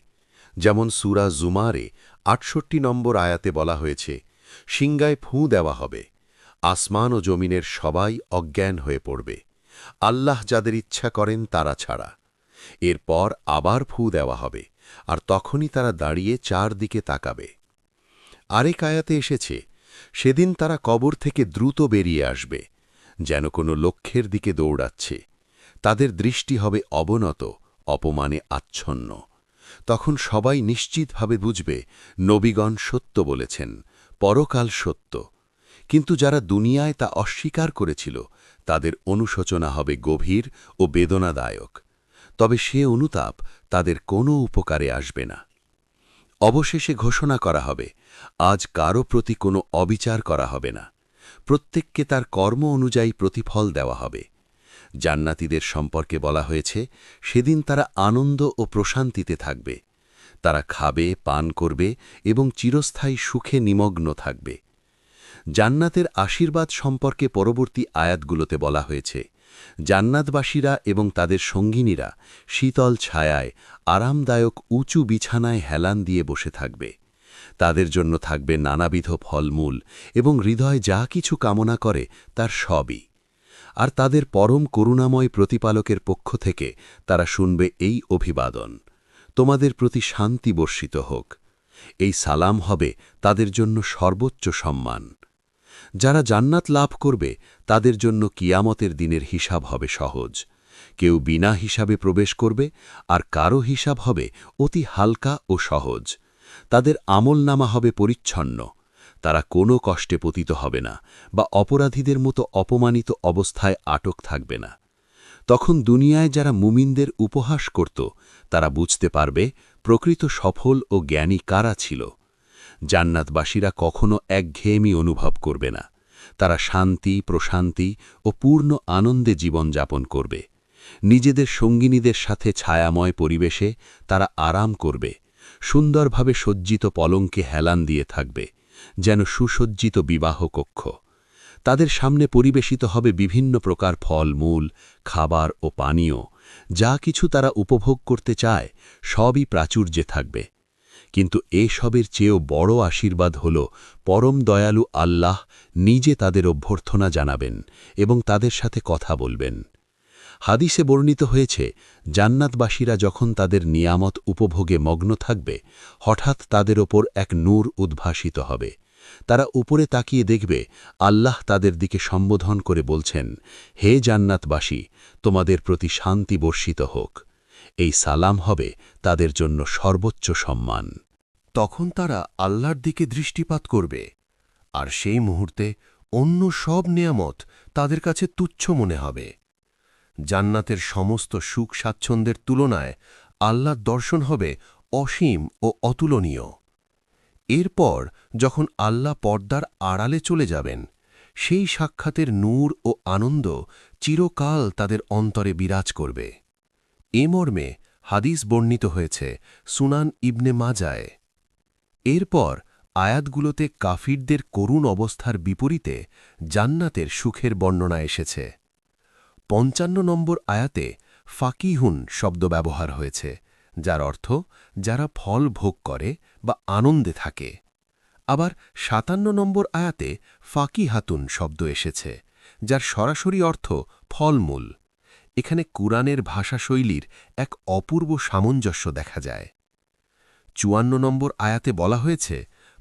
যেমন সূরা জুমারে ৬৮ নম্বর আয়াতে বলা হয়েছে, শিঙ্গায় ফু দেওয়া হবে, আসমান ও জমিনের সবাই অজ্ঞান হয়ে পড়বে, আল্লাহ যাদের ইচ্ছা করেন তারা ছাড়া। এরপর আবার ফু দেওয়া হবে, আর তখনই তারা দাঁড়িয়ে চারদিকে তাকাবে। আরেক আয়াতে এসেছে, সেদিন তারা কবর থেকে দ্রুত বেরিয়ে আসবে, যেন কোনো লক্ষ্যের দিকে দৌড়াচ্ছে। তাদের দৃষ্টি হবে অবনত, অপমানে আচ্ছন্ন। তখন সবাই নিশ্চিতভাবে বুঝবে, নবীগণ সত্য বলেছেন, পরকাল সত্য। কিন্তু যারা দুনিয়ায় তা অস্বীকার করেছিল তাদের অনুশোচনা হবে গভীর ও বেদনাদায়ক, তবে সে অনুতাপ তাদের কোনো উপকারে আসবে না। অবশেষে ঘোষণা করা হবে, আজ কারও প্রতি কোনো অবিচার করা হবে না, প্রত্যেককে তার কর্ম অনুযায়ী প্রতিফল দেওয়া হবে। জান্নাতীদের সম্পর্কে বলা হয়েছে, সেদিন তারা আনন্দ ও প্রশান্তিতে থাকবে। তারা খাবে, পান করবে এবং চিরস্থায়ী সুখে নিমগ্ন থাকবে। জান্নাতের আশীর্বাদ সম্পর্কে পরবর্তী আয়াতগুলোতে বলা হয়েছে, জান্নাতবাসীরা এবং তাদের সঙ্গিনীরা শীতল ছায়ায় আরামদায়ক উঁচু বিছানায় হেলান দিয়ে বসে থাকবে। তাদের জন্য থাকবে নানাবিধ ফলমূল এবং হৃদয় যা কিছু কামনা করে তার সবই। আর তাদের পরম করুণাময় প্রতিপালকের পক্ষ থেকে তারা শুনবে এই অভিবাদন, তোমাদের প্রতি শান্তি বর্ষিত হোক। এই সালাম হবে তাদের জন্য সর্বোচ্চ সম্মান। যারা জান্নাত লাভ করবে তাদের জন্য কিয়ামতের দিনের হিসাব হবে সহজ। কেউ বিনা হিসাবে প্রবেশ করবে, আর কারো হিসাব হবে অতি হালকা ও সহজ। তাদের আমলনামা হবে পরিচ্ছন্ন। তারা কোনো কষ্টে পতিত হবে না বা অপরাধীদের মতো অপমানিত অবস্থায় আটক থাকবে না। তখন দুনিয়ায় যারা মুমিনদের উপহাস করত তারা বুঝতে পারবে প্রকৃত সফল ও জ্ঞানী কারা ছিল। জান্নাতবাসীরা কখনো একঘেয়েমি অনুভব করবে না। তারা শান্তি, প্রশান্তি ও পূর্ণ আনন্দে জীবনযাপন করবে। নিজেদের সঙ্গিনীদের সাথে ছায়াময় পরিবেশে তারা আরাম করবে। সুন্দরভাবে সজ্জিত পলঙ্কে হেলান দিয়ে থাকবে, যেন সুসজ্জিত বিবাহ কক্ষ। তাদের সামনে পরিবেশিত হবে বিভিন্ন প্রকার ফলমূল, খাবার ও পানীয়। যা কিছু তারা উপভোগ করতে চায় সবই প্রাচুর্যে থাকবে। কিন্তু এসবের চেয়েও বড় আশীর্বাদ হল পরম দয়ালু আল্লাহ নিজে তাদের অভ্যর্থনা জানাবেন এবং তাদের সাথে কথা বলবেন। হাদিসে বর্ণিত হয়েছে, জান্নাতবাসীরা যখন তাদের নিয়ামত উপভোগে মগ্ন থাকবে, হঠাৎ তাদের ওপর এক নূর উদ্ভাসিত হবে। তারা উপরে তাকিয়ে দেখবে আল্লাহ তাদের দিকে সম্বোধন করে বলছেন, হে জান্নাতবাসী, তোমাদের প্রতি শান্তি বর্ষিত হোক। এই সালাম হবে তাদের জন্য সর্বোচ্চ সম্মান। তখন তারা আল্লাহর দিকে দৃষ্টিপাত করবে, আর সেই মুহূর্তে অন্য সব নিয়ামত তাদের কাছে তুচ্ছ মনে হবে। জান্নাতের সমস্ত সুখ স্বাচ্ছন্দ্যের তুলনায় আল্লাহর দর্শন হবে অসীম ও অতুলনীয়। এরপর যখন আল্লাহ পর্দার আড়ালে চলে যাবেন, সেই সাক্ষাতের নূর ও আনন্দ চিরকাল তাদের অন্তরে বিরাজ করবে। এ মর্মে হাদিস বর্ণিত হয়েছে সুনান ইবনে মাজায়। এরপর আয়াতগুলোতে কাফিরদের করুণ অবস্থার বিপরীতে জান্নাতের সুখের বর্ণনা এসেছে। ৫৫ নম্বর আয়াতে ফাকিহুন শব্দ ব্যবহার হয়েছে, যার অর্থ যারা ফল ভোগ করে বা আনন্দে থাকে। আবার ৫৭ নম্বর আয়াতে ফাকিহাতুন শব্দ এসেছে, যার সরাসরি অর্থ ফলমূল। এখানে কুরআনের ভাষাশৈলীর এক অপূর্ব সামঞ্জস্য দেখা যায়। ৫৪ নম্বর আয়াতে বলা হয়েছে,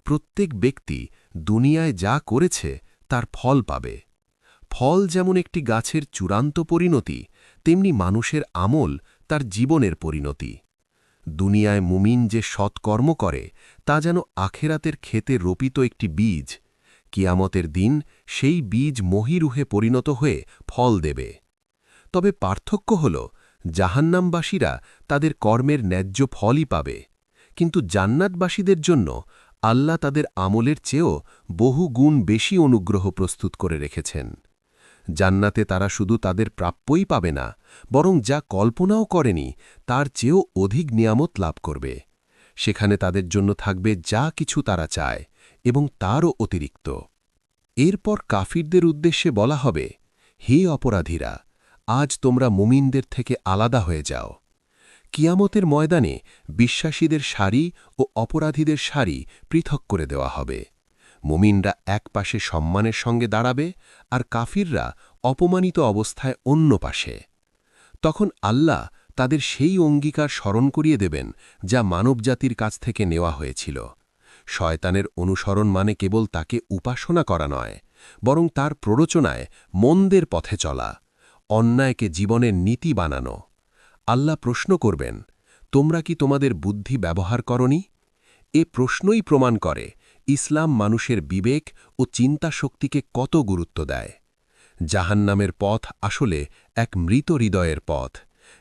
প্রত্যেক ব্যক্তি দুনিয়ায় যা করেছে তার ফল পাবে। ফল যেমন একটি গাছের চূড়ান্ত পরিণতি, তেমনি মানুষের আমল তার জীবনের পরিণতি। দুনিয়ায় মুমিন যে সৎকর্ম করে তা যেন আখেরাতের ক্ষেতে রোপিত একটি বীজ। কিয়ামতের দিন সেই বীজ মহীরুহে পরিণত হয়ে ফল দেবে। তবে পার্থক্য হল, জাহান্নামবাসীরা তাদের কর্মের ন্যায্য ফলই পাবে, কিন্তু জান্নাতবাসীদের জন্য আল্লাহ তাদের আমলের চেয়েও বহু গুণ বেশি অনুগ্রহ প্রস্তুত করে রেখেছেন। জান্নাতে তারা শুধু তাদের প্রাপ্যই পাবে না, বরং যা কল্পনাও করেনি তার চেয়েও অধিক নিয়ামত লাভ করবে। সেখানে তাদের জন্য থাকবে যা কিছু তারা চায় এবং তারও অতিরিক্ত। এরপর কাফিরদের উদ্দেশ্যে বলা হবে, হে অপরাধীরা, আজ তোমরা মুমিনদের থেকে আলাদা হয়ে যাও। কিয়ামতের ময়দানে বিশ্বাসীদের সারি ও অপরাধীদের সারি পৃথক করে দেওয়া হবে। মুমিনরা এক পাশে সম্মানের সঙ্গে দাঁড়াবে, আর কাফিররা অপমানিত অবস্থায় অন্য পাশে। তখন আল্লাহ তাদের সেই অঙ্গীকার স্মরণ করিয়ে দেবেন যা মানবজাতির কাছ থেকে নেওয়া হয়েছিল। শয়তানের অনুসরণ মানে কেবল তাকে উপাসনা করা নয়, বরং তার প্ররোচনায় মন্দের পথে চলা, অন্যায়কে জীবনের নীতি বানানো। আল্লাহ প্রশ্ন করবেন, তোমরা কি তোমাদের বুদ্ধি ব্যবহার করনি? এ প্রশ্নই প্রমাণ করে ইসলাম মানুষের বিবেক ও চিন্তা শক্তিকে কত গুরুত্ব দেয়। জাহান্নামের পথ আসলে এক মৃত হৃদয়ের পথ,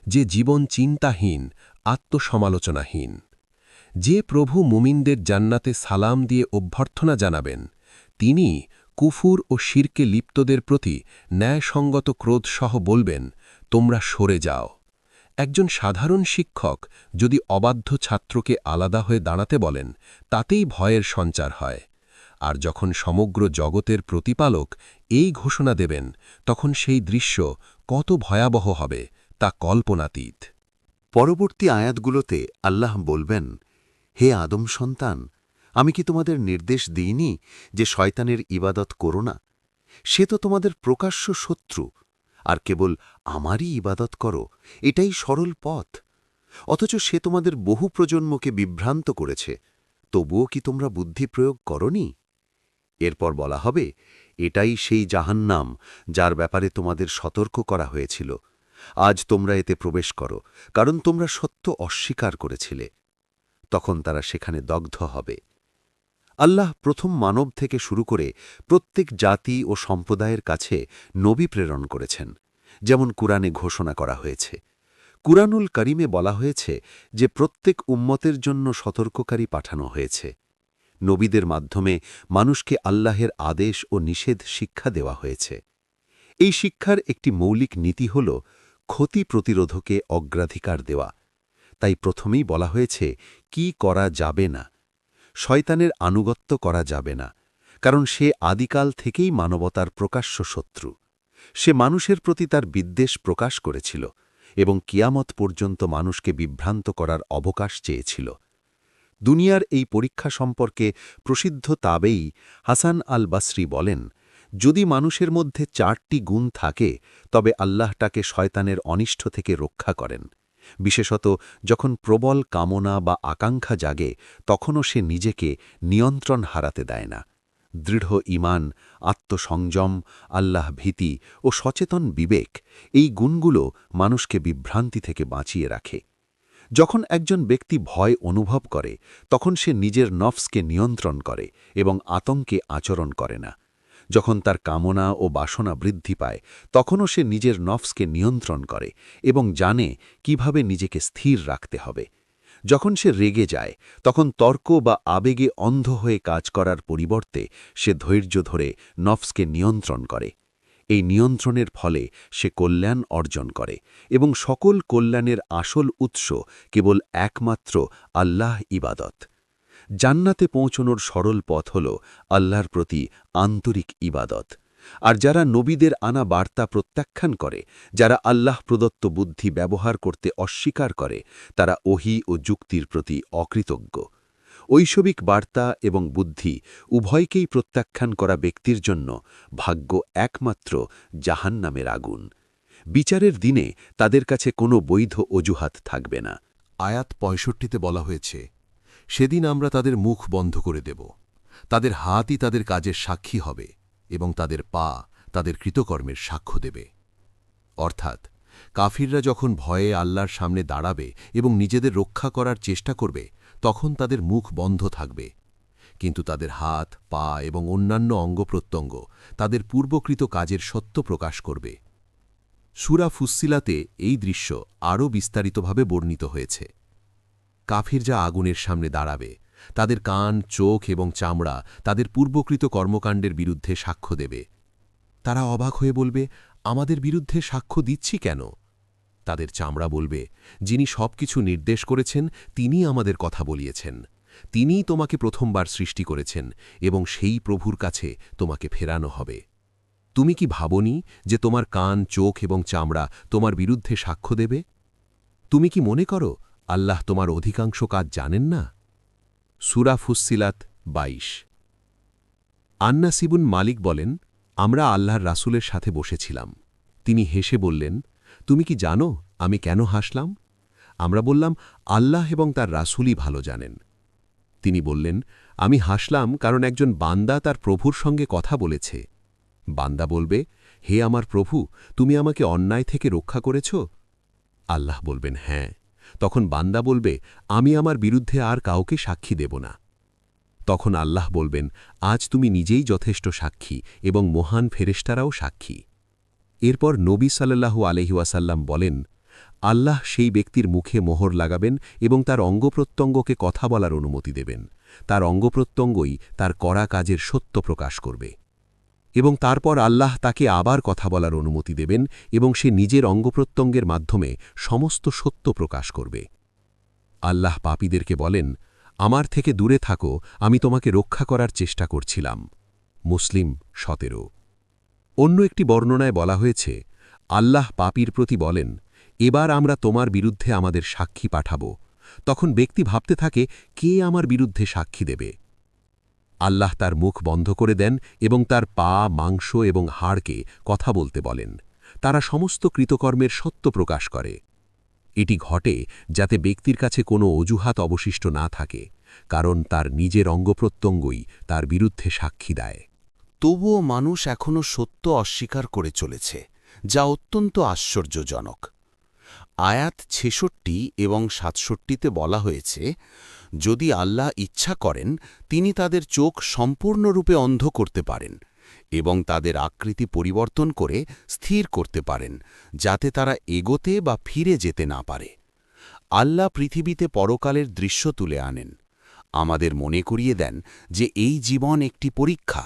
যে জীবন চিন্তাহীন, আত্মসমালোচনাহীন। যে প্রভু মুমিনদের জান্নাতে সালাম দিয়ে অভ্যর্থনা জানাবেন, তিনি কুফুর ও শিরকে লিপ্তদের প্রতি ন্যায়সঙ্গত ক্রোধসহ বলবেন, তোমরা সরে যাও। একজন সাধারণ শিক্ষক যদি অবাধ্য ছাত্রকে আলাদা হয়ে দাঁড়াতে বলেন, তাতেই ভয়ের সঞ্চার হয়। আর যখন সমগ্র জগতের প্রতিপালক এই ঘোষণা দেবেন, তখন সেই দৃশ্য কত ভয়াবহ হবে তা কল্পনাতীত। পরবর্তী আয়াতগুলোতে আল্লাহ বলবেন, হে আদম সন্তান, আমি কি তোমাদের নির্দেশ দিইনি যে শয়তানের ইবাদত করো না? সে তো তোমাদের প্রকাশ্য শত্রু, আর কেবল আমারই ইবাদত করো, এটাই সরল পথ। অথচ সে তোমাদের বহু প্রজন্মকে বিভ্রান্ত করেছে, তবুও কি তোমরা বুদ্ধি প্রয়োগ করনি? এরপর বলা হবে, এটাই সেই জাহান্নাম যার ব্যাপারে তোমাদের সতর্ক করা হয়েছিল। আজ তোমরা এতে প্রবেশ করো, কারণ তোমরা সত্য অস্বীকার করেছিলে। তখন তারা সেখানে দগ্ধ হবে। আল্লাহ প্রথম মানব থেকে শুরু করে প্রত্যেক জাতি ও সম্প্রদায়ের কাছে নবী প্রেরণ করেছেন, যেমন কুরআনে ঘোষণা করা হয়েছে। কুরআনুল করিমে বলা হয়েছে যে প্রত্যেক উম্মতের জন্য সতর্ককারী পাঠানো হয়েছে। নবীদের মাধ্যমে মানুষকে আল্লাহের আদেশ ও নিষেধ শিক্ষা দেওয়া হয়েছে। এই শিক্ষার একটি মৌলিক নীতি হল ক্ষতি প্রতিরোধকে অগ্রাধিকার দেওয়া। তাই প্রথমেই বলা হয়েছে কি করা যাবে না। শয়তানের আনুগত্য করা যাবে না, কারণ সে আদিকাল থেকেই মানবতার প্রকাশ্য শত্রু। সে মানুষের প্রতি তার বিদ্বেষ প্রকাশ করেছিল এবং কিয়ামত পর্যন্ত মানুষকে বিভ্রান্ত করার অবকাশ চেয়েছিল। দুনিয়ার এই পরীক্ষা সম্পর্কে প্রসিদ্ধ তাবেই হাসান আল বাসরি বলেন, যদি মানুষের মধ্যে 4টি গুণ থাকে, তবে আল্লাহ তাকে শয়তানের অনিষ্ট থেকে রক্ষা করেন। বিশেষত যখন প্রবল কামনা বা আকাঙ্ক্ষা জাগে, তখনও সে নিজেকে নিয়ন্ত্রণ হারাতে দেয় না। দৃঢ় ঈমান, আত্মসংযম, আল্লাহ ভীতি ও সচেতন বিবেক, এই গুণগুলো মানুষকে বিভ্রান্তি থেকে বাঁচিয়ে রাখে। যখন একজন ব্যক্তি ভয় অনুভব করে, তখন সে নিজের নফসকে নিয়ন্ত্রণ করে এবং আতঙ্কে আচরণ করে না। যখন তার কামনা ও বাসনা বৃদ্ধি পায়, তখনও সে নিজের নফসকে নিয়ন্ত্রণ করে এবং জানে কিভাবে নিজেকে স্থির রাখতে হবে। যখন সে রেগে যায়, তখন তর্ক বা আবেগে অন্ধ হয়ে কাজ করার পরিবর্তে সে ধৈর্য ধরে নফসকে নিয়ন্ত্রণ করে। এই নিয়ন্ত্রণের ফলে সে কল্যাণ অর্জন করে এবং সকল কল্যাণের আসল উৎস কেবল একমাত্র আল্লাহ ইবাদত। জান্নাতে পৌঁছনোর সরল পথ হল আল্লাহর প্রতি আন্তরিক ইবাদত। আর যারা নবীদের আনা বার্তা প্রত্যাখ্যান করে, যারা আল্লাহ প্রদত্ত বুদ্ধি ব্যবহার করতে অস্বীকার করে, তারা ওহী ও যুক্তির প্রতি অকৃতজ্ঞ। ঐশবিক বার্তা এবং বুদ্ধি উভয়কেই প্রত্যাখ্যান করা ব্যক্তির জন্য ভাগ্য একমাত্র জাহান্নামের আগুন। বিচারের দিনে তাদের কাছে কোনো বৈধ অজুহাত থাকবে না। আয়াত ৬৫তে বলা হয়েছে, সেদিন আমরা তাদের মুখ বন্ধ করে দেব, তাদের হাতই তাদের কাজের সাক্ষী হবে এবং তাদের পা তাদের কৃতকর্মের সাক্ষ্য দেবে। অর্থাৎ কাফিররা যখন ভয়ে আল্লাহর সামনে দাঁড়াবে এবং নিজেদের রক্ষা করার চেষ্টা করবে, তখন তাদের মুখ বন্ধ থাকবে, কিন্তু তাদের হাত, পা এবং অন্যান্য অঙ্গপ্রত্যঙ্গ তাদের পূর্বকৃত কাজের সত্য প্রকাশ করবে। সূরা ফুস্সিলাতে এই দৃশ্য আরও বিস্তারিতভাবে বর্ণিত হয়েছে। কাফিররা আগুনের সামনে দাঁড়াবে, তাদের কান, চোখ এবং চামড়া তাদের পূর্বকৃত কর্মকাণ্ডের বিরুদ্ধে সাক্ষ্য দেবে। তারা অবাক হয়ে বলবে, আমাদের বিরুদ্ধে সাক্ষ্য দিচ্ছি কেন? তাদের চামড়া বলবে, যিনি সবকিছু নির্দেশ করেছেন তিনি আমাদের কথা বলিয়েছেন। তিনিই তোমাকে প্রথমবার সৃষ্টি করেছেন এবং সেই প্রভুর কাছে তোমাকে ফেরানো হবে। তুমি কি ভাবনি যে তোমার কান, চোখ এবং চামড়া তোমার বিরুদ্ধে সাক্ষ্য দেবে? তুমি কি মনে করো আল্লাহ তোমার অধিকাংশ কাজ জানেন না? সূরা ফুস্সিলাত ২২। আন্নাস ইবন মালিক বলেন, আমরা আল্লাহর রাসূলের সাথে বসেছিলাম। তিনি হেসে বললেন, তুমি কি জানো আমি কেন হাসলাম? আমরা বললাম, আল্লাহ এবং তার রাসূলই ভালো জানেন। তিনি বললেন, আমি হাসলাম কারণ একজন বান্দা তার প্রভুর সঙ্গে কথা বলেছে। বান্দা বলবে, হে আমার প্রভু, তুমি আমাকে অন্যায় থেকে রক্ষা করেছ? আল্লাহ বলবেন, হ্যাঁ। তখন বান্দা বলবে, আমি আমার বিরুদ্ধে আর কাউকে সাক্ষী দেব না। তখন আল্লাহ বলবেন, আজ তুমি নিজেই যথেষ্ট সাক্ষী এবং মহান ফেরেশতারাও সাক্ষী। এরপর নবী সাল্লাল্লাহু আলাইহি ওয়াসাল্লাম বলেন, আল্লাহ সেই ব্যক্তির মুখে মোহর লাগাবেন এবং তার অঙ্গপ্রত্যঙ্গকে কথা বলার অনুমতি দেবেন। তার অঙ্গপ্রত্যঙ্গই তার করা কাজের সত্য প্রকাশ করবে। এবং তারপর আল্লাহ তাকে আবার কথা বলার অনুমতি দেবেন এবং সে নিজের অঙ্গপ্রত্যঙ্গের মাধ্যমে সমস্ত সত্য প্রকাশ করবে। আল্লাহ পাপীদেরকে বলেন, আমার থেকে দূরে থাকো, আমি তোমাকে রক্ষা করার চেষ্টা করছিলাম। মুসলিম 17। অন্য একটি বর্ণনায় বলা হয়েছে, আল্লাহ পাপীর প্রতি বলেন, এবার আমরা তোমার বিরুদ্ধে আমাদের সাক্ষী পাঠাব। তখন ব্যক্তি ভাবতে থাকে, কে আমার বিরুদ্ধে সাক্ষী দেবে? আল্লাহ তার মুখ বন্ধ করে দেন এবং তার পা, মাংস এবং হাড়কে কথা বলতে বলেন। তারা সমস্ত কৃতকর্মের সত্য প্রকাশ করে। এটি ঘটে যাতে ব্যক্তির কাছে কোনো অজুহাত অবশিষ্ট না থাকে, কারণ তার নিজের অঙ্গপ্রত্যঙ্গই তার বিরুদ্ধে সাক্ষী দেয়। তবুও মানুষ এখনও সত্য অস্বীকার করে চলেছে, যা অত্যন্ত আশ্চর্যজনক। আয়াত 66 এবং 67তে বলা হয়েছে, যদি আল্লাহ ইচ্ছা করেন তিনি তাদের চোখ সম্পূর্ণরূপে অন্ধ করতে পারেন এবং তাদের আকৃতি পরিবর্তন করে স্থির করতে পারেন, যাতে তারা এগোতে বা ফিরে যেতে না পারে। আল্লাহ পৃথিবীতে পরকালের দৃশ্য তুলে আনেন, আমাদের মনে করিয়ে দেন যে এই জীবন একটি পরীক্ষা।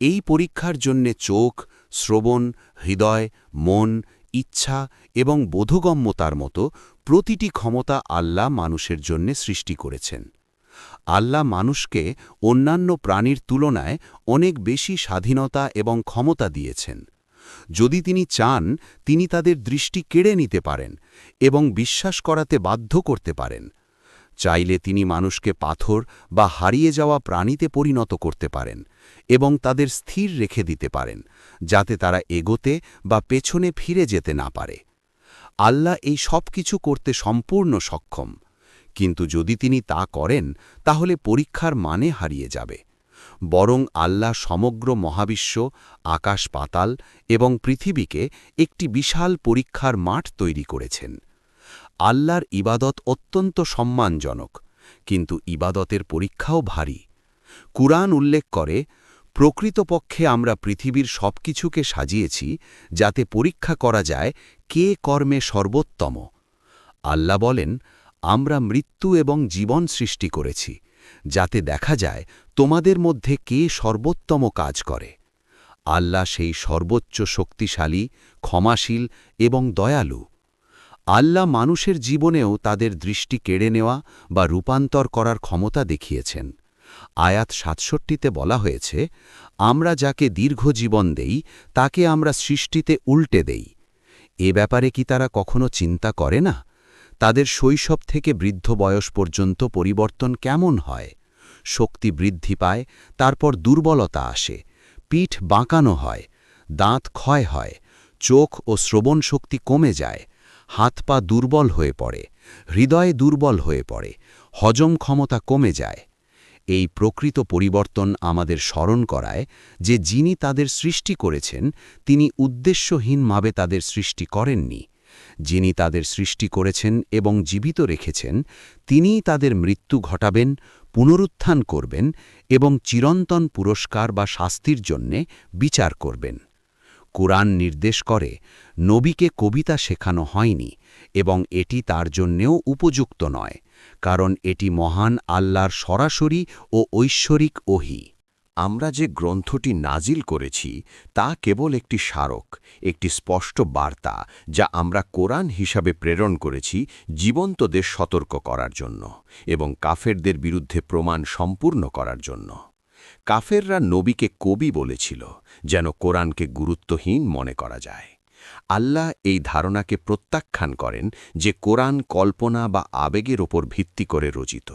এই পরীক্ষার জন্যে চোখ, শ্রবণ, হৃদয়, মন, ইচ্ছা এবং বোধগম্যতার মতো প্রতিটি ক্ষমতা আল্লাহ মানুষের জন্যে সৃষ্টি করেছেন। আল্লাহ মানুষকে অন্যান্য প্রাণীর তুলনায় অনেক বেশি স্বাধীনতা এবং ক্ষমতা দিয়েছেন। যদি তিনি চান, তিনি তাদের দৃষ্টি কেড়ে নিতে পারেন এবং বিশ্বাস করাতে বাধ্য করতে পারেন। চাইলে তিনি মানুষকে পাথর বা হারিয়ে যাওয়া প্রাণীতে পরিণত করতে পারেন এবং তাদের স্থির রেখে দিতে পারেন, যাতে তারা এগোতে বা পেছনে ফিরে যেতে না পারে। আল্লাহ এই সব কিছু করতে সম্পূর্ণ সক্ষম, কিন্তু যদি তিনি তা করেন তাহলে পরীক্ষার মানে হারিয়ে যাবে। বরং আল্লাহ সমগ্র মহাবিশ্ব, আকাশ পাতাল এবং পৃথিবীকে একটি বিশাল পরীক্ষার মাঠ তৈরি করেছেন। আল্লাহর ইবাদত অত্যন্ত সম্মানজনক, কিন্তু ইবাদতের পরীক্ষাও ভারী। কুরআন উল্লেখ করে, প্রকৃতপক্ষে আমরা পৃথিবীর সবকিছুকে সাজিয়েছি যাতে পরীক্ষা করা যায় কে কর্মে সর্বোত্তম। আল্লাহ বলেন, আমরা মৃত্যু এবং জীবন সৃষ্টি করেছি যাতে দেখা যায় তোমাদের মধ্যে কে সর্বোত্তম কাজ করে। আল্লাহ সেই সর্বোচ্চ শক্তিশালী, ক্ষমাশীল এবং দয়ালু। আল্লাহ মানুষের জীবনেও তাদের দৃষ্টি কেড়ে নেওয়া বা রূপান্তর করার ক্ষমতা দেখিয়েছেন। আয়াত 67তে বলা হয়েছে, আমরা যাকে দীর্ঘ জীবন দেই তাকে আমরা সৃষ্টিতে উল্টে দেই। এ ব্যাপারে কি তারা কখনো চিন্তা করে না? তাদের শৈশব থেকে বৃদ্ধ বয়স পর্যন্ত পরিবর্তন কেমন হয়? শক্তি বৃদ্ধি পায়, তারপর দুর্বলতা আসে, পিঠ বাঁকানো হয়, দাঁত ক্ষয় হয়, চোখ ও শ্রবণ শক্তি কমে যায়, হাত পা দুর্বল হয়ে পড়ে, হৃদয় দুর্বল হয়ে পড়ে, হজম ক্ষমতা কমে যায়। এই প্রকৃত পরিবর্তন আমাদের স্মরণ করায় যে যিনি তাদের সৃষ্টি করেছেন তিনি উদ্দেশ্যহীনভাবে তাদের সৃষ্টি করেননি। যিনি তাদের সৃষ্টি করেছেন এবং জীবিত রেখেছেন তিনিই তাদের মৃত্যু ঘটাবেন, পুনরুত্থান করবেন এবং চিরন্তন পুরস্কার বা শাস্তির জন্যে বিচার করবেন। কুরআন নির্দেশ করে, নবীকে কবিতা শেখানো হয়নি এবং এটি তার জন্যেও উপযুক্ত নয়, কারণ এটি মহান আল্লাহর সরাসরি ও ঐশ্বরিক ওহী। আমরা যে গ্রন্থটি নাজিল করেছি তা কেবল একটি স্মারক, একটি স্পষ্ট বার্তা যা আমরা কোরআন হিসাবে প্রেরণ করেছি জীবন্তদের সতর্ক করার জন্য এবং কাফেরদের বিরুদ্ধে প্রমাণ সম্পূর্ণ করার জন্য। কাফেররা নবীকে কবি বলেছিল যেন কোরআনকে গুরুত্বহীন মনে করা যায়। আল্লাহ এই ধারণাকে প্রত্যাখ্যান করেন যে কোরআন কল্পনা বা আবেগের ওপর ভিত্তি করে রচিত।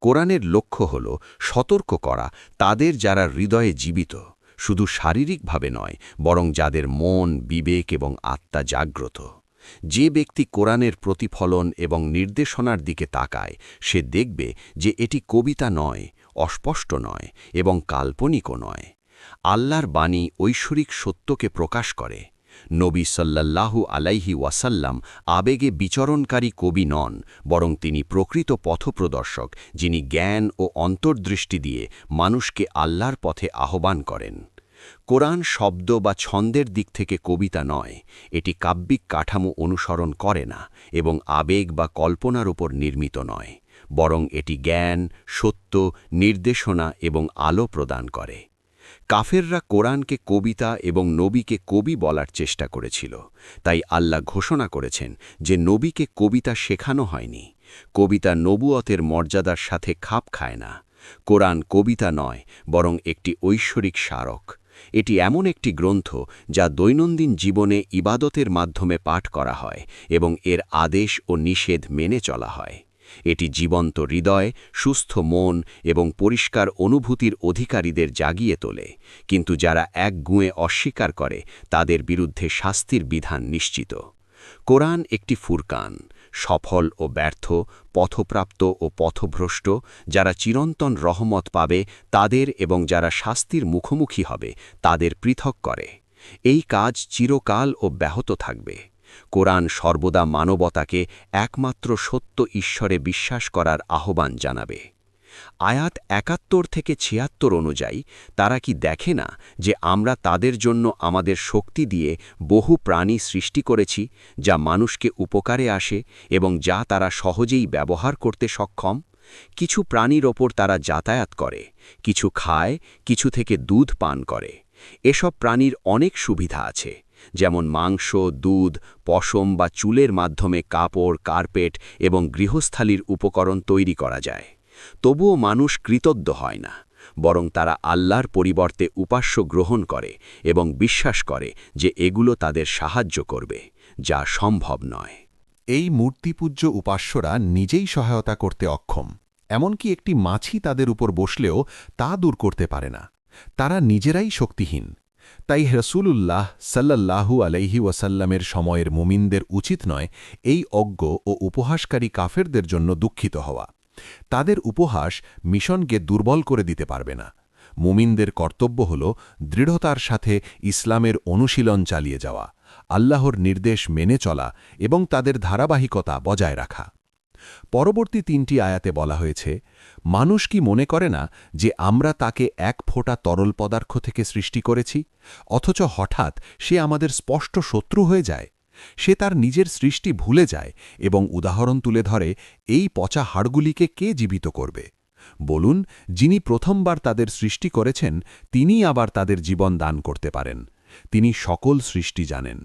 কোরআনের লক্ষ্য হল সতর্ক করা তাদের যারা হৃদয়ে জীবিত, শুধু শারীরিকভাবে নয় বরং যাদের মন, বিবেক এবং আত্মা জাগ্রত। যে ব্যক্তি কোরআনের প্রতিফলন এবং নির্দেশনার দিকে তাকায় সে দেখবে যে এটি কবিতা নয়, অস্পষ্ট নয় এবং কাল্পনিকও নয়। আল্লাহর বাণী ঐশ্বরিক সত্যকে প্রকাশ করে। নবী সাল্লাল্লাহু আলাইহি ওয়াসাল্লাম আবেগে বিচরণকারী কবি নন, বরং তিনি প্রকৃত পথপ্রদর্শক, যিনি জ্ঞান ও অন্তর্দৃষ্টি দিয়ে মানুষকে আল্লাহর পথে আহ্বান করেন। কোরআন শব্দ বা ছন্দের দিক থেকে কবিতা নয়, এটি কাব্যিক কাঠামো অনুসরণ করে না এবং আবেগ বা কল্পনার উপর নির্মিত নয়, বরং এটি জ্ঞান, সত্য, নির্দেশনা এবং আলো প্রদান করে। কাফেররা কোরআনকে কবিতা এবং নবীকে কবি বলার চেষ্টা করেছিল, তাই আল্লাহ ঘোষণা করেছেন যে নবীকে কবিতা শেখানো হয়নি। কবিতা নবুয়তের মর্যাদার সাথে খাপ খায় না। কোরআন কবিতা নয়, বরং একটি ঐশ্বরিক স্মারক। এটি এমন একটি গ্রন্থ যা দৈনন্দিন জীবনে ইবাদতের মাধ্যমে পাঠ করা হয় এবং এর আদেশ ও নিষেধ মেনে চলা হয়। এটি জীবন্ত হৃদয়, সুস্থ মন এবং পরিষ্কার অনুভূতির অধিকারীদের জাগিয়ে তোলে, কিন্তু যারা এক গুঁয়ে অস্বীকার করে তাদের বিরুদ্ধে শাস্তির বিধান নিশ্চিত। কোরআন একটি ফুরকান, সফল ও ব্যর্থ, পথপ্রাপ্ত ও পথভ্রষ্ট, যারা চিরন্তন রহমত পাবে তাদের এবং যারা শাস্তির মুখোমুখি হবে তাদের পৃথক করে। এই কাজ চিরকাল ও ব্যাহত থাকবে। কোরআন সর্বদা মানবতাকে একমাত্র সত্য ঈশ্বরে বিশ্বাস করার আহ্বান জানাবে। আয়াত ৭১ থেকে ৭৬ অনুযায়ী তারা কি দেখে না যে আমরা তাদের জন্য আমাদের শক্তি দিয়ে বহু প্রাণী সৃষ্টি করেছি, যা মানুষকে উপকারে আসে এবং যা তারা সহজেই ব্যবহার করতে সক্ষম? কিছু প্রাণীর ওপর তারা যাতায়াত করে, কিছু খায়, কিছু থেকে দুধ পান করে। এসব প্রাণীর অনেক সুবিধা আছে, যেমন মাংস, দুধ, পশম বা চুলের মাধ্যমে কাপড়, কার্পেট এবং গৃহস্থালির উপকরণ তৈরি করা যায়। তবুও মানুষ কৃতজ্ঞ হয় না, বরং তারা আল্লাহর পরিবর্তে উপাস্য গ্রহণ করে এবং বিশ্বাস করে যে এগুলো তাদের সাহায্য করবে, যা সম্ভব নয়। এই মূর্তিপূজ্য উপাস্যরা নিজেই সহায়তা করতে অক্ষম, এমনকি একটি মাছি তাদের উপর বসলেও তা দূর করতে পারে না। তারা নিজেরাই শক্তিহীন। তাই রাসূলুল্লাহ সাল্লাল্লাহু আলাইহি ওয়াসাল্লামের সময়ের মুমিনদের উচিত নয় এই অজ্ঞ ও উপহাসকারী কাফেরদের জন্য দুঃখিত হওয়া। তাদের উপহাস মিশনকে দুর্বল করে দিতে পারবে না। মুমিনদের কর্তব্য হল দৃঢ়তার সাথে ইসলামের অনুশীলন চালিয়ে যাওয়া, আল্লাহর নির্দেশ মেনে চলা এবং তাদের ধারাবাহিকতা বজায় রাখা। পরবর্তী ৩টি আয়াতে বলা হয়েছে, মানুষ কি মনে করে না যে আমরা তাকে এক ফোঁটা তরল পদার্থ থেকে সৃষ্টি করেছি, অথচ হঠাৎ সে আমাদের স্পষ্ট শত্রু হয়ে যায়? সে তার নিজের সৃষ্টি ভুলে যায় এবং উদাহরণ তুলে ধরে, এই পচা হাড়গুলিকে কে জীবিত করবে? বলুন, যিনি প্রথমবার তাদের সৃষ্টি করেছেন তিনিই আবার তাদের জীবন দান করতে পারেন। তিনি সকল সৃষ্টি জানেন।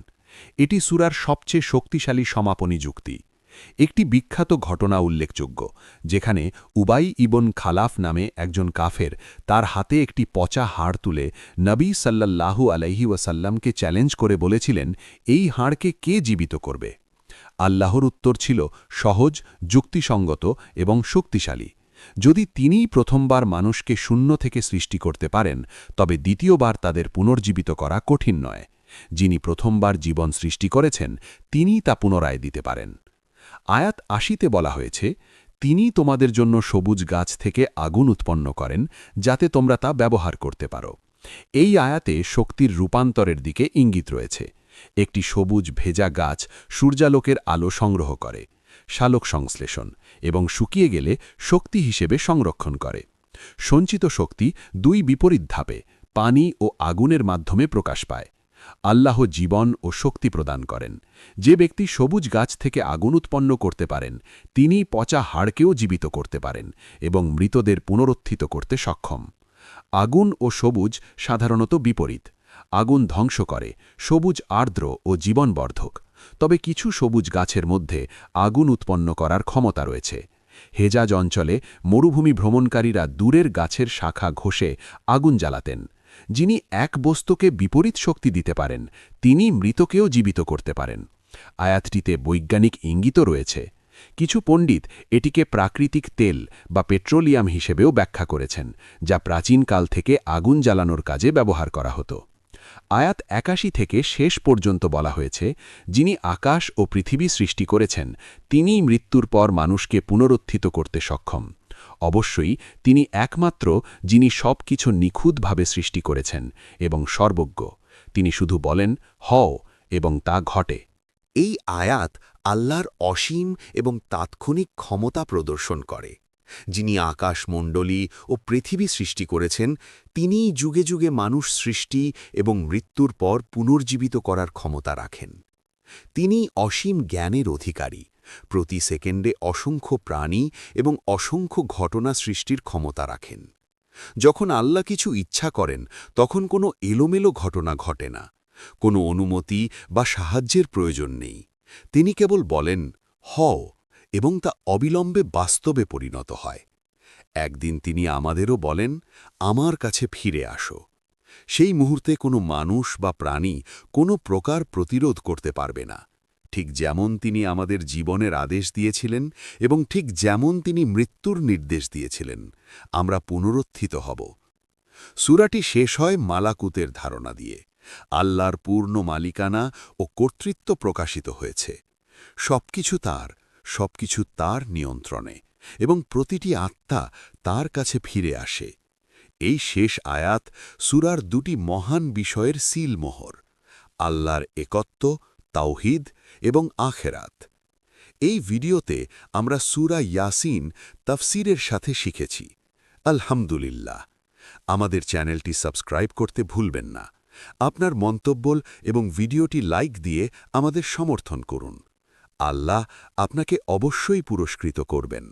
এটি সূরার সবচেয়ে শক্তিশালী সমাপনী যুক্তি। একটি বিখ্যাত ঘটনা উল্লেখযোগ্য, যেখানে উবাই ইবন খালাফ নামে একজন কাফের তার হাতে একটি পচা হাড় তুলে নবী সাল্লাল্লাহু আলাইহি ওয়াসাল্লামকে চ্যালেঞ্জ করে বলেছিলেন, এই হাড়কে কে জীবিত করবে? আল্লাহর উত্তর ছিল সহজ, যুক্তিসঙ্গত এবং শক্তিশালী। যদি তিনিই প্রথমবার মানুষকে শূন্য থেকে সৃষ্টি করতে পারেন, তবে দ্বিতীয়বার তাদের পুনর্জীবিত করা কঠিন নয়। যিনি প্রথমবার জীবন সৃষ্টি করেছেন তিনিই তা পুনরায় দিতে পারেন। আয়াত ৮০তে বলা হয়েছে, তিনি তোমাদের জন্য সবুজ গাছ থেকে আগুন উৎপন্ন করেন যাতে তোমরা তা ব্যবহার করতে পারো। এই আয়াতে শক্তির রূপান্তরের দিকে ইঙ্গিত রয়েছে। একটি সবুজ ভেজা গাছ সূর্যালোকের আলো সংগ্রহ করে, শালক সংশ্লেষণ এবং শুকিয়ে গেলে শক্তি হিসেবে সংরক্ষণ করে। সঞ্চিত শক্তি দুই বিপরীত ধাপে, পানি ও আগুনের মাধ্যমে প্রকাশ পায়। আল্লাহ জীবন ও শক্তি প্রদান করেন। যে ব্যক্তি সবুজ গাছ থেকে আগুন উৎপন্ন করতে পারেন, তিনি পচা হাড়কেও জীবিত করতে পারেন এবং মৃতদের পুনরুত্থিত করতে সক্ষম। আগুন ও সবুজ সাধারণত বিপরীত। আগুন ধ্বংস করে, সবুজ আর্দ্র ও জীবনবর্ধক। তবে কিছু সবুজ গাছের মধ্যে আগুন উৎপন্ন করার ক্ষমতা রয়েছে। হেজাজ অঞ্চলে মরুভূমি ভ্রমণকারীরা দূরের গাছের শাখা ঘষে আগুন জ্বালাতেন। যিনি এক বস্তুকে বিপরীত শক্তি দিতে পারেন, তিনি মৃতকেও জীবিত করতে পারেন। আয়াতটিতে বৈজ্ঞানিক ইঙ্গিতও রয়েছে। কিছু পণ্ডিত এটিকে প্রাকৃতিক তেল বা পেট্রোলিয়াম হিসেবেও ব্যাখ্যা করেছেন, যা প্রাচীনকাল থেকে আগুন জ্বালানোর কাজে ব্যবহার করা হতো। আয়াত ৮১ থেকে শেষ পর্যন্ত বলা হয়েছে, যিনি আকাশ ও পৃথিবী সৃষ্টি করেছেন তিনিই মৃত্যুর পর মানুষকে পুনরুত্থিত করতে সক্ষম। অবশ্যই তিনি একমাত্র যিনি সব কিছু নিখুঁতভাবে সৃষ্টি করেছেন এবং সর্বজ্ঞ। তিনি শুধু বলেন, হও, এবং তা ঘটে। এই আয়াত আল্লাহর অসীম এবং তাৎক্ষণিক ক্ষমতা প্রদর্শন করে। যিনি আকাশমণ্ডলী ও পৃথিবী সৃষ্টি করেছেন, তিনিই যুগে যুগে মানুষ সৃষ্টি এবং মৃত্যুর পর পুনর্জীবিত করার ক্ষমতা রাখেন। তিনি অসীম জ্ঞানের অধিকারী, প্রতি সেকেন্ডে অসংখ্য প্রাণী এবং অসংখ্য ঘটনা সৃষ্টির ক্ষমতা রাখেন। যখন আল্লাহ কিছু ইচ্ছা করেন, তখন কোনো এলোমেলো ঘটনা ঘটে না, কোনো অনুমতি বা সাহায্যের প্রয়োজন নেই। তিনি কেবল বলেন, হও, এবং তা অবিলম্বে বাস্তবে পরিণত হয়। একদিন তিনি আমাদেরও বলেন, আমার কাছে ফিরে আসো। সেই মুহূর্তে কোনো মানুষ বা প্রাণী কোনো প্রকার প্রতিরোধ করতে পারবে না। ঠিক যেমন তিনি আমাদের জীবনের আদেশ দিয়েছিলেন এবং ঠিক যেমন তিনি মৃত্যুর নির্দেশ দিয়েছিলেন, আমরা পুনরুত্থিত হব। সূরাটি শেষ হয় মালাকুতের ধারণা দিয়ে। আল্লাহর পূর্ণ মালিকানা ও কর্তৃত্ব প্রকাশিত হয়েছে। সবকিছু তার নিয়ন্ত্রণে, এবং প্রতিটি আত্মা তার কাছে ফিরে আসে। এই শেষ আয়াত সূরার দুটি মহান বিষয়ের সিলমোহর: আল্লাহর একত্ব, তাওহীদ এবং আখেরাত। এই ভিডিওতে আমরা সূরা ইয়াসিন তাফসীরের সাথে শিখেছি। আলহামদুলিল্লাহ। আমাদের চ্যানেলটি সাবস্ক্রাইব করতে ভুলবেন না। আপনার মন্তব্য এবং ভিডিওটি লাইক দিয়ে আমাদের সমর্থন করুন। আল্লাহ আপনাকে অবশ্যই পুরস্কৃত করবেন।